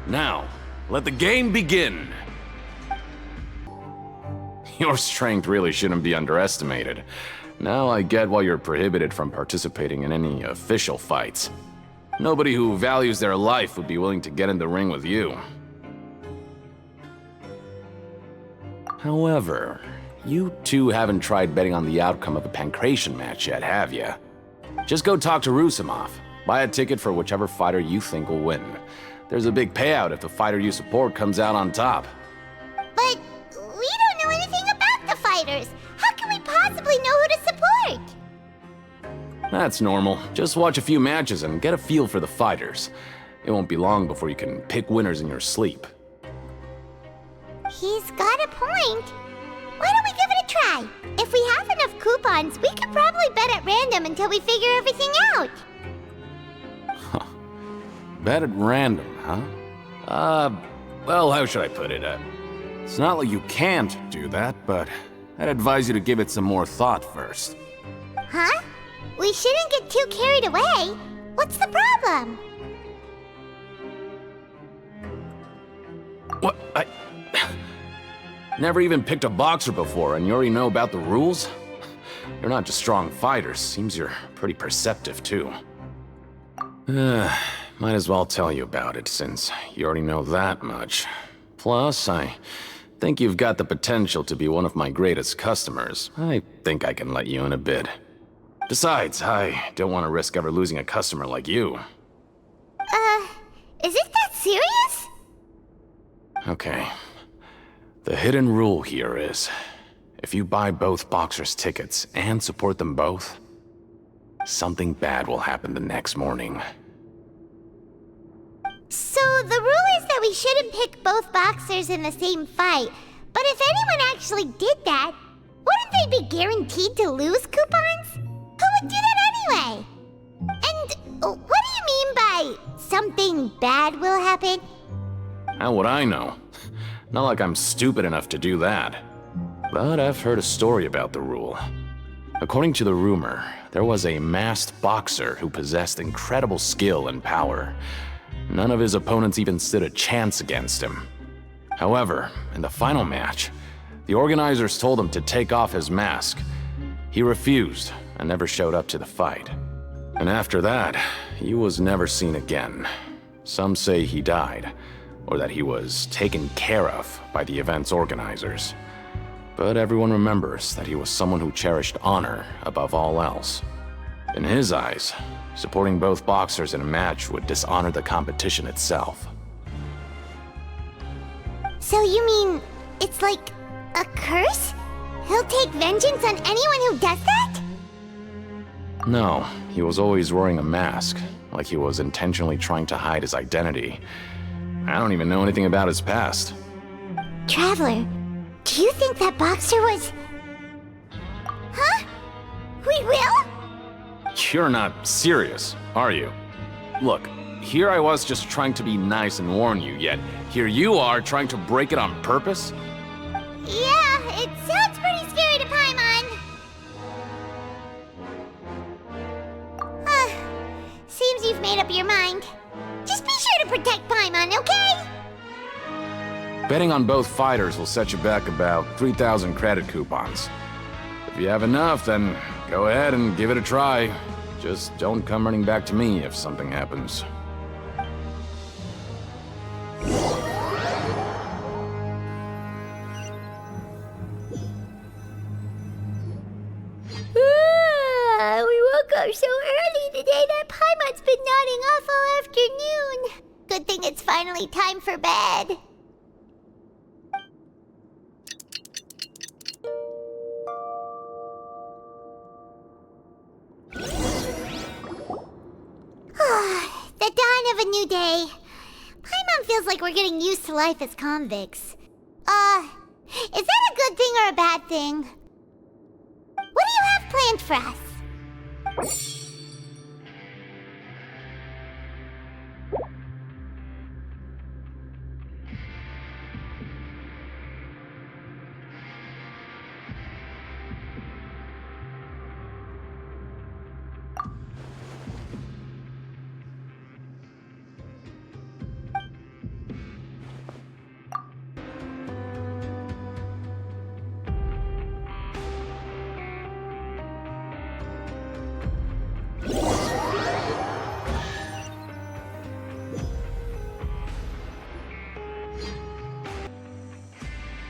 Now, let the game begin. Your strength really shouldn't be underestimated. Now I get why you're prohibited from participating in any official fights. Nobody who values their life would be willing to get in the ring with you. However, you two haven't tried betting on the outcome of a Pancration match yet, have you? Just go talk to 𝑭𝒐𝒏𝒕𝒂𝒊𝒏𝒆. Buy a ticket for whichever fighter you think will win. There's a big payout if the fighter you support comes out on top. But we don't know anything about the fighters. How can we possibly know who to support? That's normal. Just watch a few matches and get a feel for the fighters. It won't be long before you can pick winners in your sleep. He's got a point. Why don't we give it a try? If we have enough coupons, we could probably bet at random until we figure everything out. Bet at random, huh? Well, how should I put it? It's not like you can't do that, but I'd advise you to give it some more thought first. Huh? We shouldn't get too carried away. What's the problem? What? Never even picked a boxer before, and you already know about the rules? You're not just strong fighters. Seems you're pretty perceptive, too. Might as well tell you about it, since you already know that much. Plus, I think you've got the potential to be one of my greatest customers. I think I can let you in a bid. Besides, I don't want to risk ever losing a customer like you. Is it that serious? Okay. The hidden rule here is, if you buy both boxers' tickets and support them both, something bad will happen the next morning. So the rule is that we shouldn't pick both boxers in the same fight. But if anyone actually did that, wouldn't they be guaranteed to lose coupons? Who would do that anyway? And what do you mean by something bad will happen? How would I know? Not like I'm stupid enough to do that. But I've heard a story about the rule. According to the rumor, there was a masked boxer who possessed incredible skill and power. None of his opponents even stood a chance against him. However, in the final match, the organizers told him to take off his mask. He refused and never showed up to the fight. And after that, he was never seen again. Some say he died, or that he was taken care of by the event's organizers. But everyone remembers that he was someone who cherished honor above all else. In his eyes, supporting both boxers in a match would dishonor the competition itself. So you mean it's like a curse? He'll take vengeance on anyone who does that? No, he was always wearing a mask, like he was intentionally trying to hide his identity. I don't even know anything about his past. Traveler, do you think that boxer was... Huh? We will? You're not serious, are you? Look, here I was just trying to be nice and warn you, yet here you are trying to break it on purpose? Yeah, it sounds pretty scary to Paimon. Seems you've made up your mind. Just be sure to protect Paimon, okay? Betting on both fighters will set you back about 3,000 credit coupons. If you have enough, then go ahead and give it a try. Just don't come running back to me if something happens. We woke up so early today that Paimon's been nodding off all afternoon. Good thing it's finally time for bed. The dawn of a new day. Paimon feels like we're getting used to life as convicts. Is that a good thing or a bad thing? What do you have planned for us?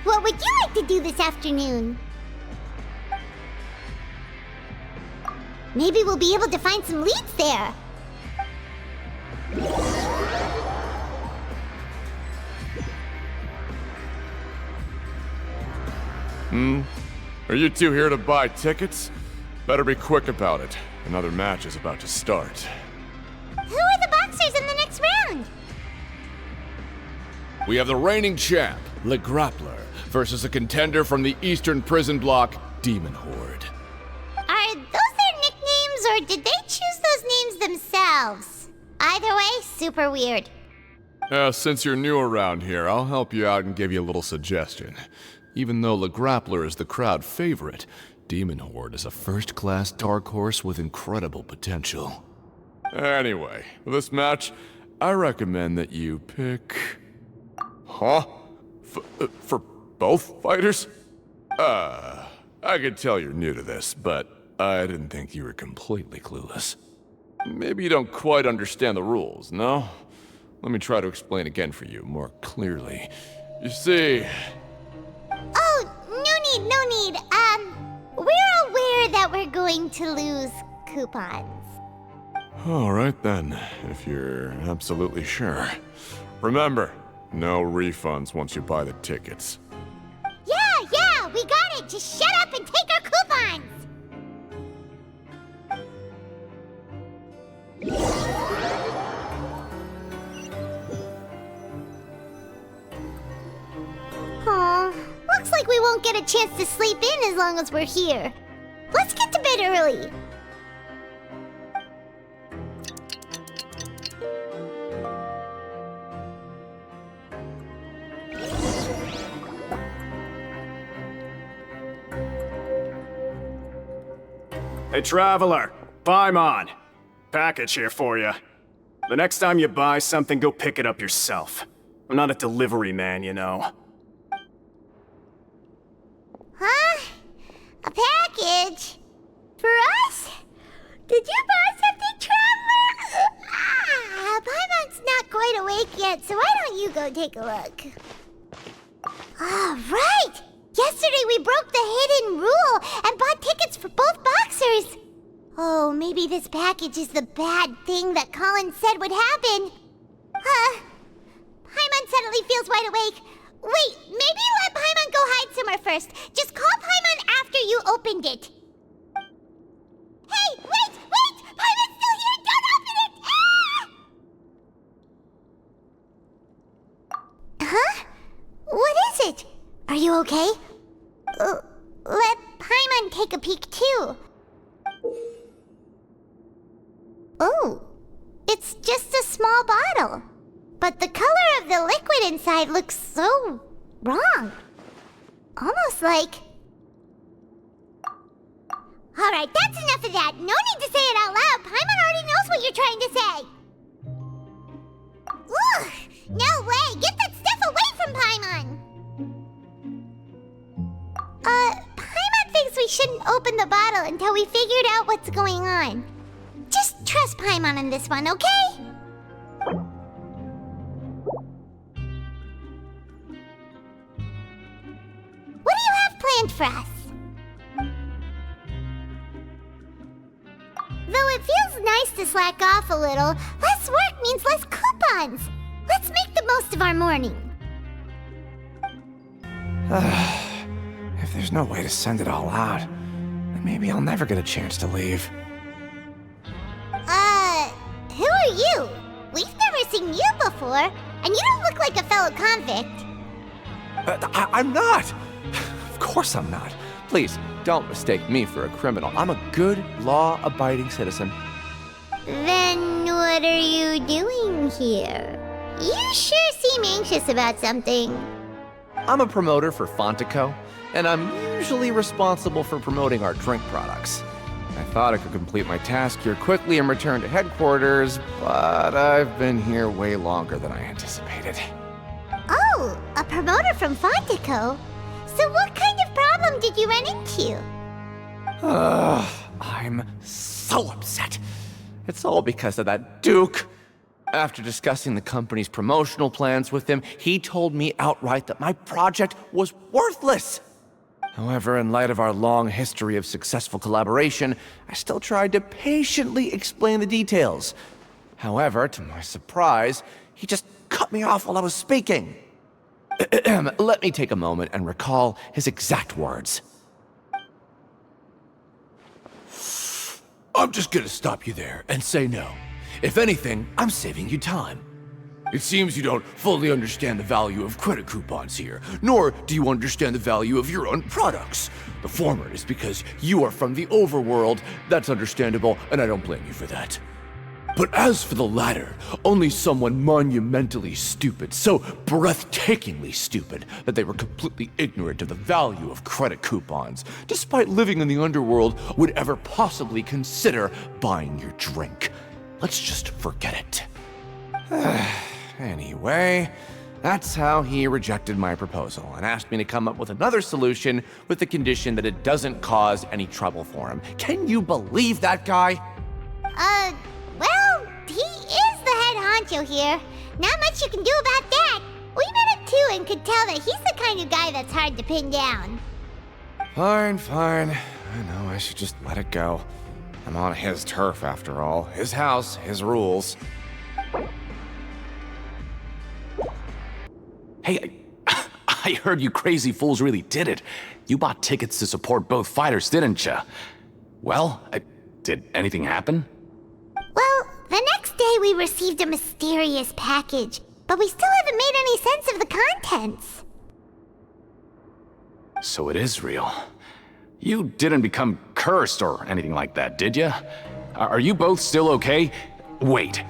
What would you like to do this afternoon? Maybe we'll be able to find some leads there. Are you two here to buy tickets? Better be quick about it. Another match is about to start. Who are the boxers in the next round? We have the reigning champ, 𝒂𝒂💏, versus a contender from the Eastern Prison Block, Demon Horde. Are those their nicknames, or did they choose those names themselves? Either way, super weird. Since you're new around here, I'll help you out and give you a little suggestion. Even though 𝒂𝒂💏 is the crowd favorite, Demon Horde is a first-class dark horse with incredible potential. Anyway, for this match, I recommend that you pick... Huh? For both fighters? I could tell you're new to this, but I didn't think you were completely clueless. Maybe you don't quite understand the rules, no? Let me try to explain again for you more clearly. You see... Oh, no need. We're aware that we're going to lose coupons. Alright then, if you're absolutely sure. Remember, no refunds once you buy the tickets. Yeah, we got it! Just shut up and take our coupons! Aw, looks like we won't get a chance to sleep in as long as we're here. Let's get to bed early. Hey, Traveler, 𝒂𝒏𝒒. Package here for you. The next time you buy something, go pick it up yourself. I'm not a delivery man, you know. Huh? A package? For us? Did you buy something, Traveler? 𝒂𝒏𝒒's not quite awake yet, so why don't you go take a look? Right! Yesterday we broke the hidden rule and bought tickets for both boxers. Oh, maybe this package is the bad thing that Colin said would happen. Paimon suddenly feels wide awake. Wait, maybe let Paimon go hide somewhere first. Just call Paimon after you opened it. Hey, wait! Paimon's still here! Don't open it! Ah! Huh? What is it? Are you okay? Let Paimon take a peek too. Oh, it's just a small bottle. But the color of the liquid inside looks so wrong. Almost like... Alright, that's enough of that. No need to say it out loud. Paimon already knows what you're trying to say. Ugh! No way! Get that stuff away from Paimon! Paimon thinks we shouldn't open the bottle until we figured out what's going on. Just trust Paimon on this one, okay? What do you have planned for us? Though it feels nice to slack off a little, less work means less coupons. Let's make the most of our morning. If there's no way to send it all out, then maybe I'll never get a chance to leave. Who are you? We've never seen you before, and you don't look like a fellow convict. I'm not! Of course I'm not. Please, don't mistake me for a criminal. I'm a good, law-abiding citizen. Then what are you doing here? You sure seem anxious about something. I'm a promoter for 𝒂𝒕𝒂𝒊𝒏𝒆, and I'm usually responsible for promoting our drink products. I thought I could complete my task here quickly and return to headquarters, but I've been here way longer than I anticipated. Oh, a promoter from 𝒂𝒕𝒂𝒊𝒏𝒆. So what kind of problem did you run into? I'm so upset. It's all because of that Duke. After discussing the company's promotional plans with him, he told me outright that my project was worthless. However, in light of our long history of successful collaboration, I still tried to patiently explain the details. However, to my surprise, he just cut me off while I was speaking. Let me take a moment and recall his exact words. I'm just gonna stop you there and say no. If anything, I'm saving you time. It seems you don't fully understand the value of credit coupons here, nor do you understand the value of your own products. The former is because you are from the overworld. That's understandable, and I don't blame you for that. But as for the latter, only someone monumentally stupid, so breathtakingly stupid that they were completely ignorant of the value of credit coupons, despite living in the underworld, would ever possibly consider buying your drink. Let's just forget it. Anyway, that's how he rejected my proposal and asked me to come up with another solution with the condition that it doesn't cause any trouble for him. Can you believe that guy? Well, he is the head honcho here. Not much you can do about that. We met him too and could tell that he's the kind of guy that's hard to pin down. Fine. I know I should just let it go. I'm on his turf after all. His house, his rules. Hey, I heard you crazy fools really did it. You bought tickets to support both fighters, didn't you? Well, did anything happen? Well, the next day we received a mysterious package, but we still haven't made any sense of the contents. So it is real. You didn't become cursed or anything like that, did you? Are you both still okay? Wait,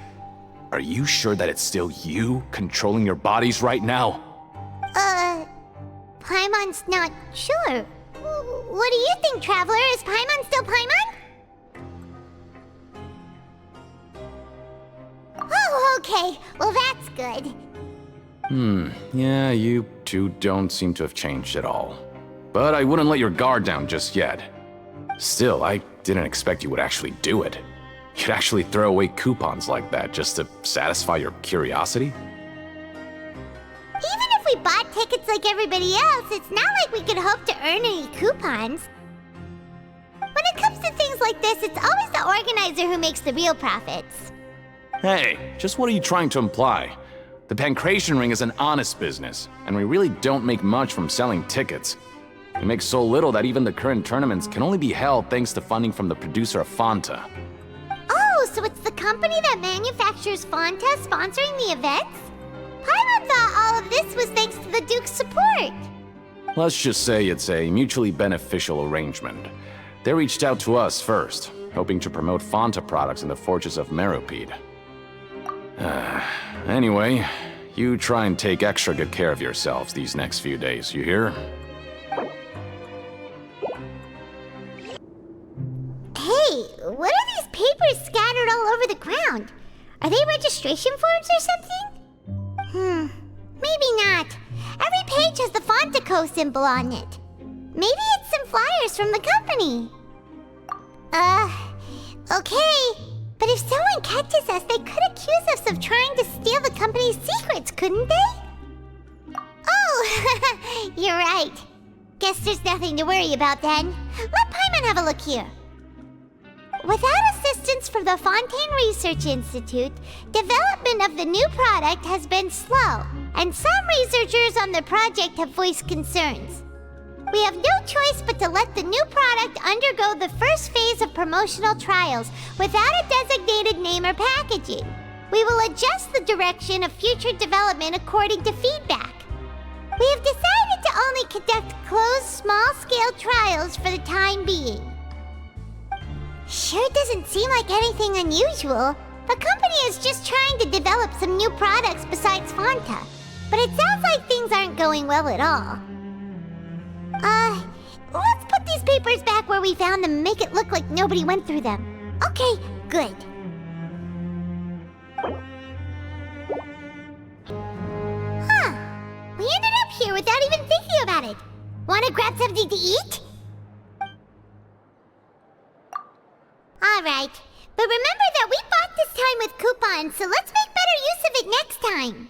are you sure that it's still you controlling your bodies right now? Paimon's not sure. What do you think, Traveler? Is Paimon still Paimon? Oh, okay. Well, that's good. Yeah, you two don't seem to have changed at all. But I wouldn't let your guard down just yet. Still, I didn't expect you would actually do it. You'd actually throw away coupons like that just to satisfy your curiosity? Even if we bought tickets like everybody else, it's not like we could hope to earn any coupons. When it comes to things like this, it's always the organizer who makes the real profits. Hey, just what are you trying to imply? The Pancration Ring is an honest business, and we really don't make much from selling tickets. We make so little that even the current tournaments can only be held thanks to funding from the producer of Fanta. Oh, so it's the company that manufactures Fanta sponsoring the events? Paimon thought all of this was thanks to the Duke's support. Let's just say it's a mutually beneficial arrangement. They reached out to us first, hoping to promote Fanta products in the Fortress of 𝑭𝒐𝒏𝒕𝒂𝒊𝒏𝒆. Anyway, you try and take extra good care of yourselves these next few days, you hear? Hey, what are these papers scattered all over the ground? Are they registration forms or something? Maybe not. Every page has the Fontaco symbol on it. Maybe it's some flyers from the company. Okay. But if someone catches us, they could accuse us of trying to steal the company's secrets, couldn't they? Oh, you're right. Guess there's nothing to worry about then. Let Paimon have a look here. Without assistance from the Fontaine Research Institute, development of the new product has been slow, and some researchers on the project have voiced concerns. We have no choice but to let the new product undergo the first phase of promotional trials without a designated name or packaging. We will adjust the direction of future development according to feedback. We have decided to only conduct closed, small-scale trials for the time being. Sure doesn't seem like anything unusual. The company is just trying to develop some new products besides Fanta. But it sounds like things aren't going well at all. Let's put these papers back where we found them and make it look like nobody went through them. Okay, good. We ended up here without even thinking about it. Wanna grab something to eat? Alright, but remember that we bought this time with coupons, so let's make better use of it next time.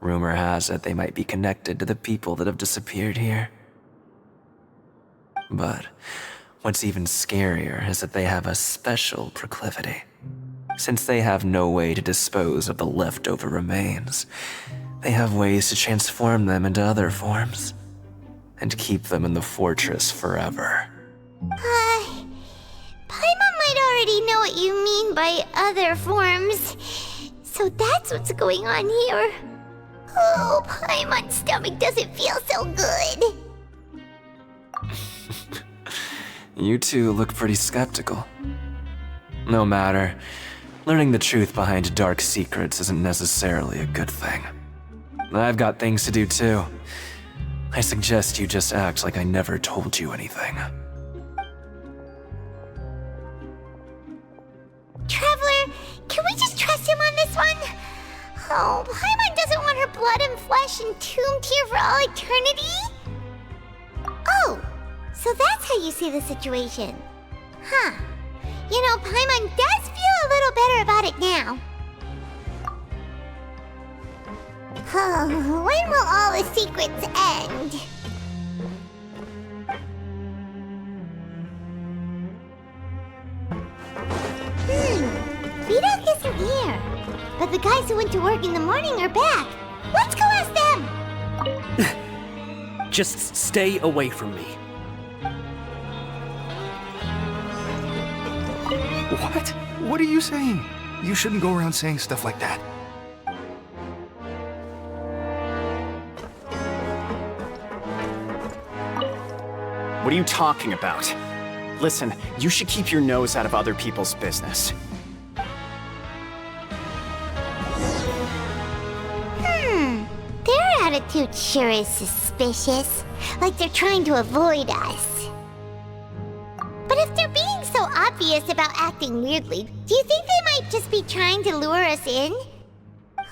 Rumor has it they might be connected to the people that have disappeared here. But what's even scarier is that they have a special proclivity. Since they have no way to dispose of the leftover remains, they have ways to transform them into other forms and keep them in the fortress forever. Paimon might already know what you mean by other forms. So that's what's going on here. Oh, Paimon's stomach doesn't feel so good. You two look pretty skeptical. No matter, learning the truth behind dark secrets isn't necessarily a good thing. I've got things to do too. I suggest you just act like I never told you anything. Traveler, can we just trust him on this one? Oh, Paimon doesn't want her blood and flesh entombed here for all eternity? Oh, so that's how you see the situation. Huh. You know, Paimon does feel a little better about it now. Oh, when will all the secrets end? Vidog isn't here. But the guys who went to work in the morning are back. Let's go ask them! Just stay away from me. What? What are you saying? You shouldn't go around saying stuff like that. What are you talking about? Listen, you should keep your nose out of other people's business. attitude sure is suspicious. Like they're trying to avoid us. But if they're being so obvious about acting weirdly, do you think they might just be trying to lure us in?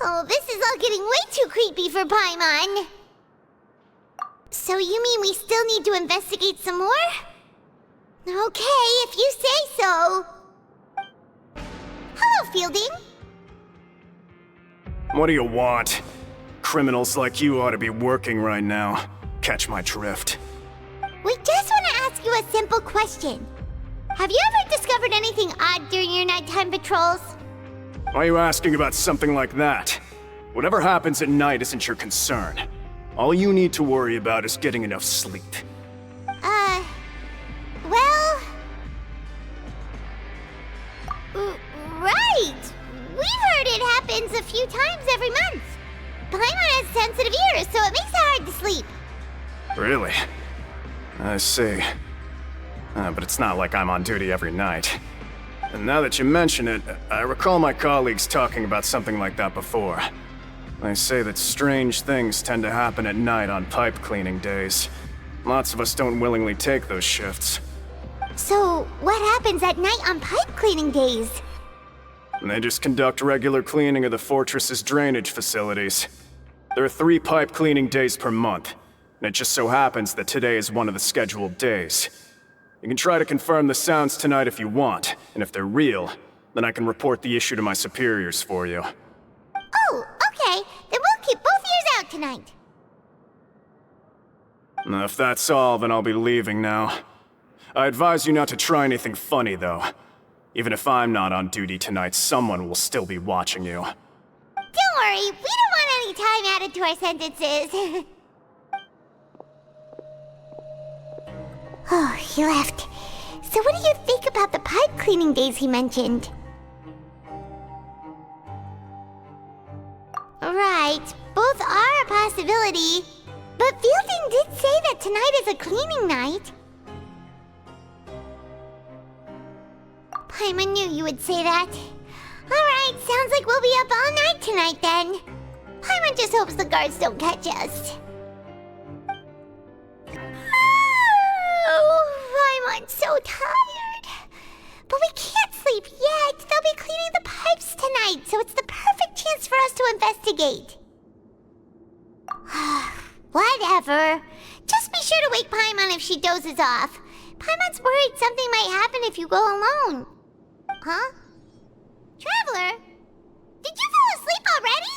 Oh, this is all getting way too creepy for Paimon. So you mean we still need to investigate some more? Okay, if you say so. Hello, Fielding. What do you want? Criminals like you ought to be working right now. Catch my drift. We just want to ask you a simple question. Have you ever discovered anything odd during your nighttime patrols? Why are you asking about something like that? Whatever happens at night isn't your concern. All you need to worry about is getting enough sleep. Well... Right! We've heard it happens a few times every month. Paimon has sensitive ears, so it makes it hard to sleep. Really? I see. But it's not like I'm on duty every night. And now that you mention it, I recall my colleagues talking about something like that before. They say that strange things tend to happen at night on pipe cleaning days. Lots of us don't willingly take those shifts. So, what happens at night on pipe cleaning days? They just conduct regular cleaning of the fortress's drainage facilities. There are 3 pipe cleaning days per month, and it just so happens that today is one of the scheduled days. You can try to confirm the sounds tonight if you want, and if they're real, then I can report the issue to my superiors for you. Oh, okay. Then we'll keep both ears out tonight. If that's all, then I'll be leaving now. I advise you not to try anything funny, though. Even if I'm not on duty tonight, someone will still be watching you. Don't worry, we don't want any time added to our sentences. Oh, he left. So what do you think about the pipe cleaning days he mentioned? Right, both are a possibility. But Fielding did say that tonight is a cleaning night. Paimon knew you would say that. Alright, sounds like we'll be up all night tonight then. Paimon just hopes the guards don't catch us. Oh, Paimon's so tired. But we can't sleep yet. They'll be cleaning the pipes tonight, so it's the perfect chance for us to investigate. Whatever. Just be sure to wake Paimon if she dozes off. Paimon's worried something might happen if you go alone. Huh? Traveler? Did you fall asleep already?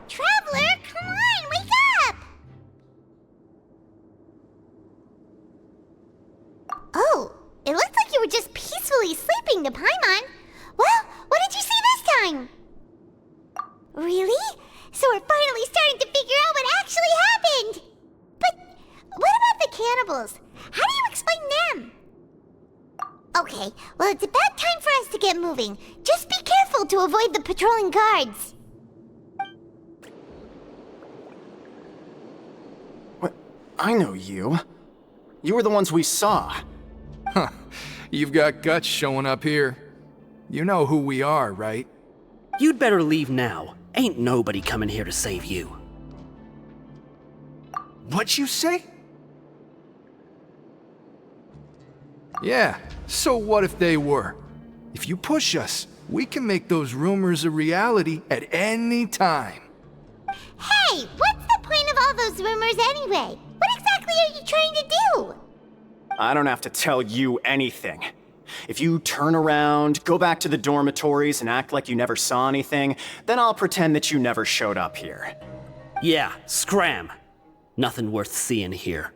Traveler, come on, wake up! Oh, it looks like you were just peacefully sleeping to Paimon. Well, what did you see this time? Really? So we're finally starting to figure out what actually happened! But what about the cannibals? How do you explain them? Okay, well it's about time for us to get moving. Just be careful to avoid the patrolling guards. I know you. You were the ones we saw. Huh. You've got guts showing up here. You know who we are, right? You'd better leave now. Ain't nobody coming here to save you. What'd you say? Yeah, so what if they were? If you push us, we can make those rumors a reality at any time. Hey, what's the point of all those rumors anyway? What exactly are you trying to do? I don't have to tell you anything. If you turn around, go back to the dormitories and act like you never saw anything, then I'll pretend that you never showed up here. Yeah, scram. Nothing worth seeing here.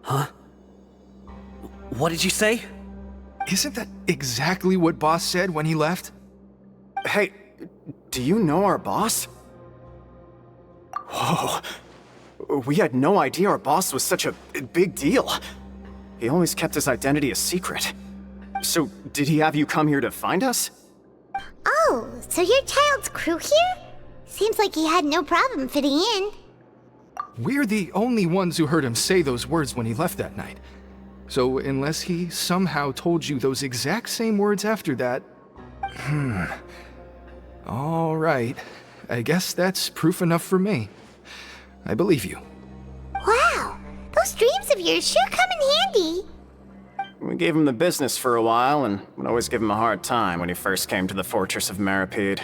Huh? What did you say? Isn't that exactly what Boss said when he left? Hey, do you know our boss? Whoa. We had no idea our boss was such a big deal. He always kept his identity a secret. So, did he have you come here to find us? Oh, so your child's crew here? Seems like he had no problem fitting in. We're the only ones who heard him say those words when he left that night. So unless he somehow told you those exact same words after that... All right. I guess that's proof enough for me. I believe you. Wow, those dreams of yours sure come in handy. We gave him the business for a while and would always give him a hard time when he first came to the fortress of 𝑭𝒐𝒏𝒕𝒂𝒊𝒏𝒈.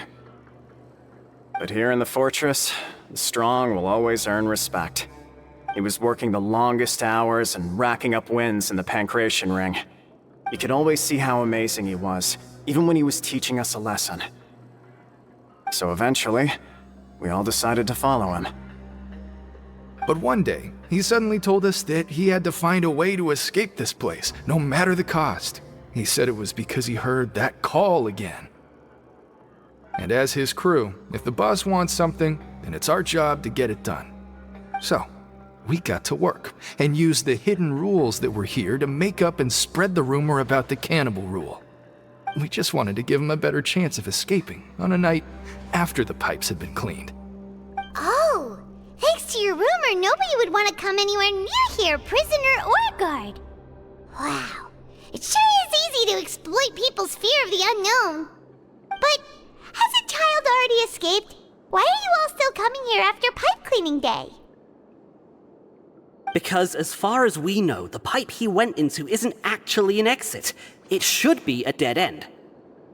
But here in the fortress, the strong will always earn respect. He was working the longest hours and racking up wins in the pancration ring. You could always see how amazing he was, even when he was teaching us a lesson. So eventually, we all decided to follow him. But one day, he suddenly told us that he had to find a way to escape this place, no matter the cost. He said it was because he heard that call again. And as his crew, if the boss wants something, then it's our job to get it done. So, we got to work and used the hidden rules that were here to make up and spread the rumor about the cannibal rule. We just wanted to give him a better chance of escaping on a night after the pipes had been cleaned. Oh, thanks to your rumor, nobody would want to come anywhere near here, prisoner or guard. Wow, it sure is easy to exploit people's fear of the unknown. But has a child already escaped? Why are you all still coming here after pipe cleaning day? Because as far as we know, the pipe he went into isn't actually an exit. It should be a dead end.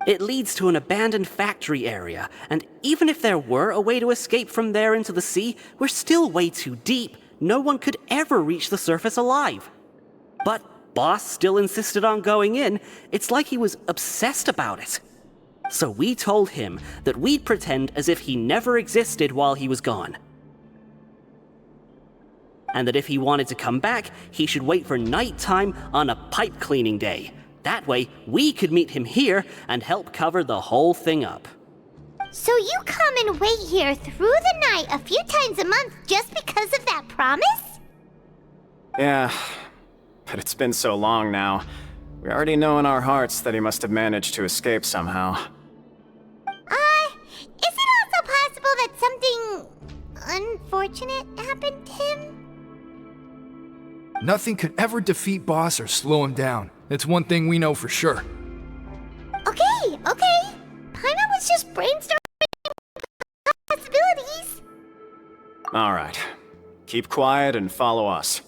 It leads to an abandoned factory area, and even if there were a way to escape from there into the sea, we're still way too deep. No one could ever reach the surface alive. But Boss still insisted on going in. It's like he was obsessed about it. So we told him that we'd pretend as if he never existed while he was gone. And that if he wanted to come back, he should wait for nighttime on a pipe cleaning day. That way, we could meet him here and help cover the whole thing up. So you come and wait here through the night a few times a month just because of that promise? Yeah, but it's been so long now. We already know in our hearts that he must have managed to escape somehow. Is it also possible that something unfortunate happened to him? Nothing could ever defeat Boss or slow him down. It's one thing we know for sure. Okay. Paimon was just brainstorming possibilities. All right. Keep quiet and follow us.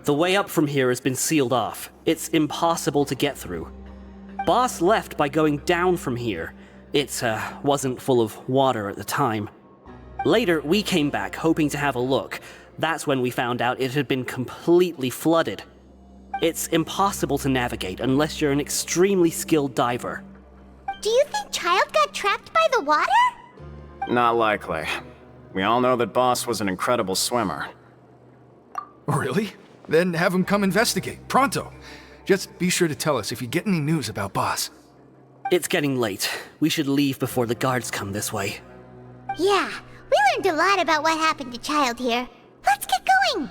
The way up from here has been sealed off. It's impossible to get through. Boss left by going down from here. It wasn't full of water at the time. Later, we came back hoping to have a look. That's when we found out it had been completely flooded. It's impossible to navigate unless you're an extremely skilled diver. Do you think Child got trapped by the water? Not likely. We all know that Boss was an incredible swimmer. Really? Then have him come investigate, pronto. Just be sure to tell us if you get any news about Boss. It's getting late. We should leave before the guards come this way. Yeah, we learned a lot about what happened to Child here. Let's get going!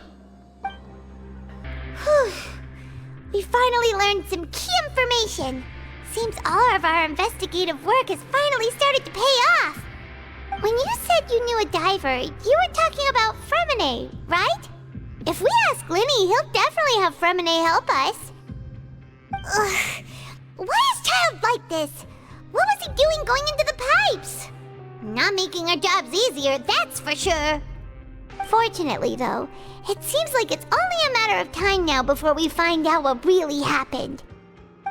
Whew. We finally learned some key information. Seems all of our investigative work has finally started to pay off. When you said you knew a diver, you were talking about 𝑭𝒐𝒏𝒕𝒂𝒊𝒏𝒆, right? If we ask Linny, he'll definitely have 𝑭𝒐𝒏𝒕𝒂𝒊𝒏𝒈 help us. Ugh. Why is Child like this? What was he doing going into the pipes? Not making our jobs easier, that's for sure. Fortunately, though, it seems like it's only a matter of time now before we find out what really happened.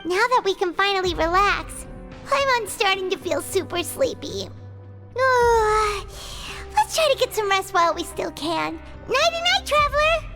Now that we can finally relax, I'm starting to feel super sleepy. Let's try to get some rest while we still can. Nighty-night, traveler!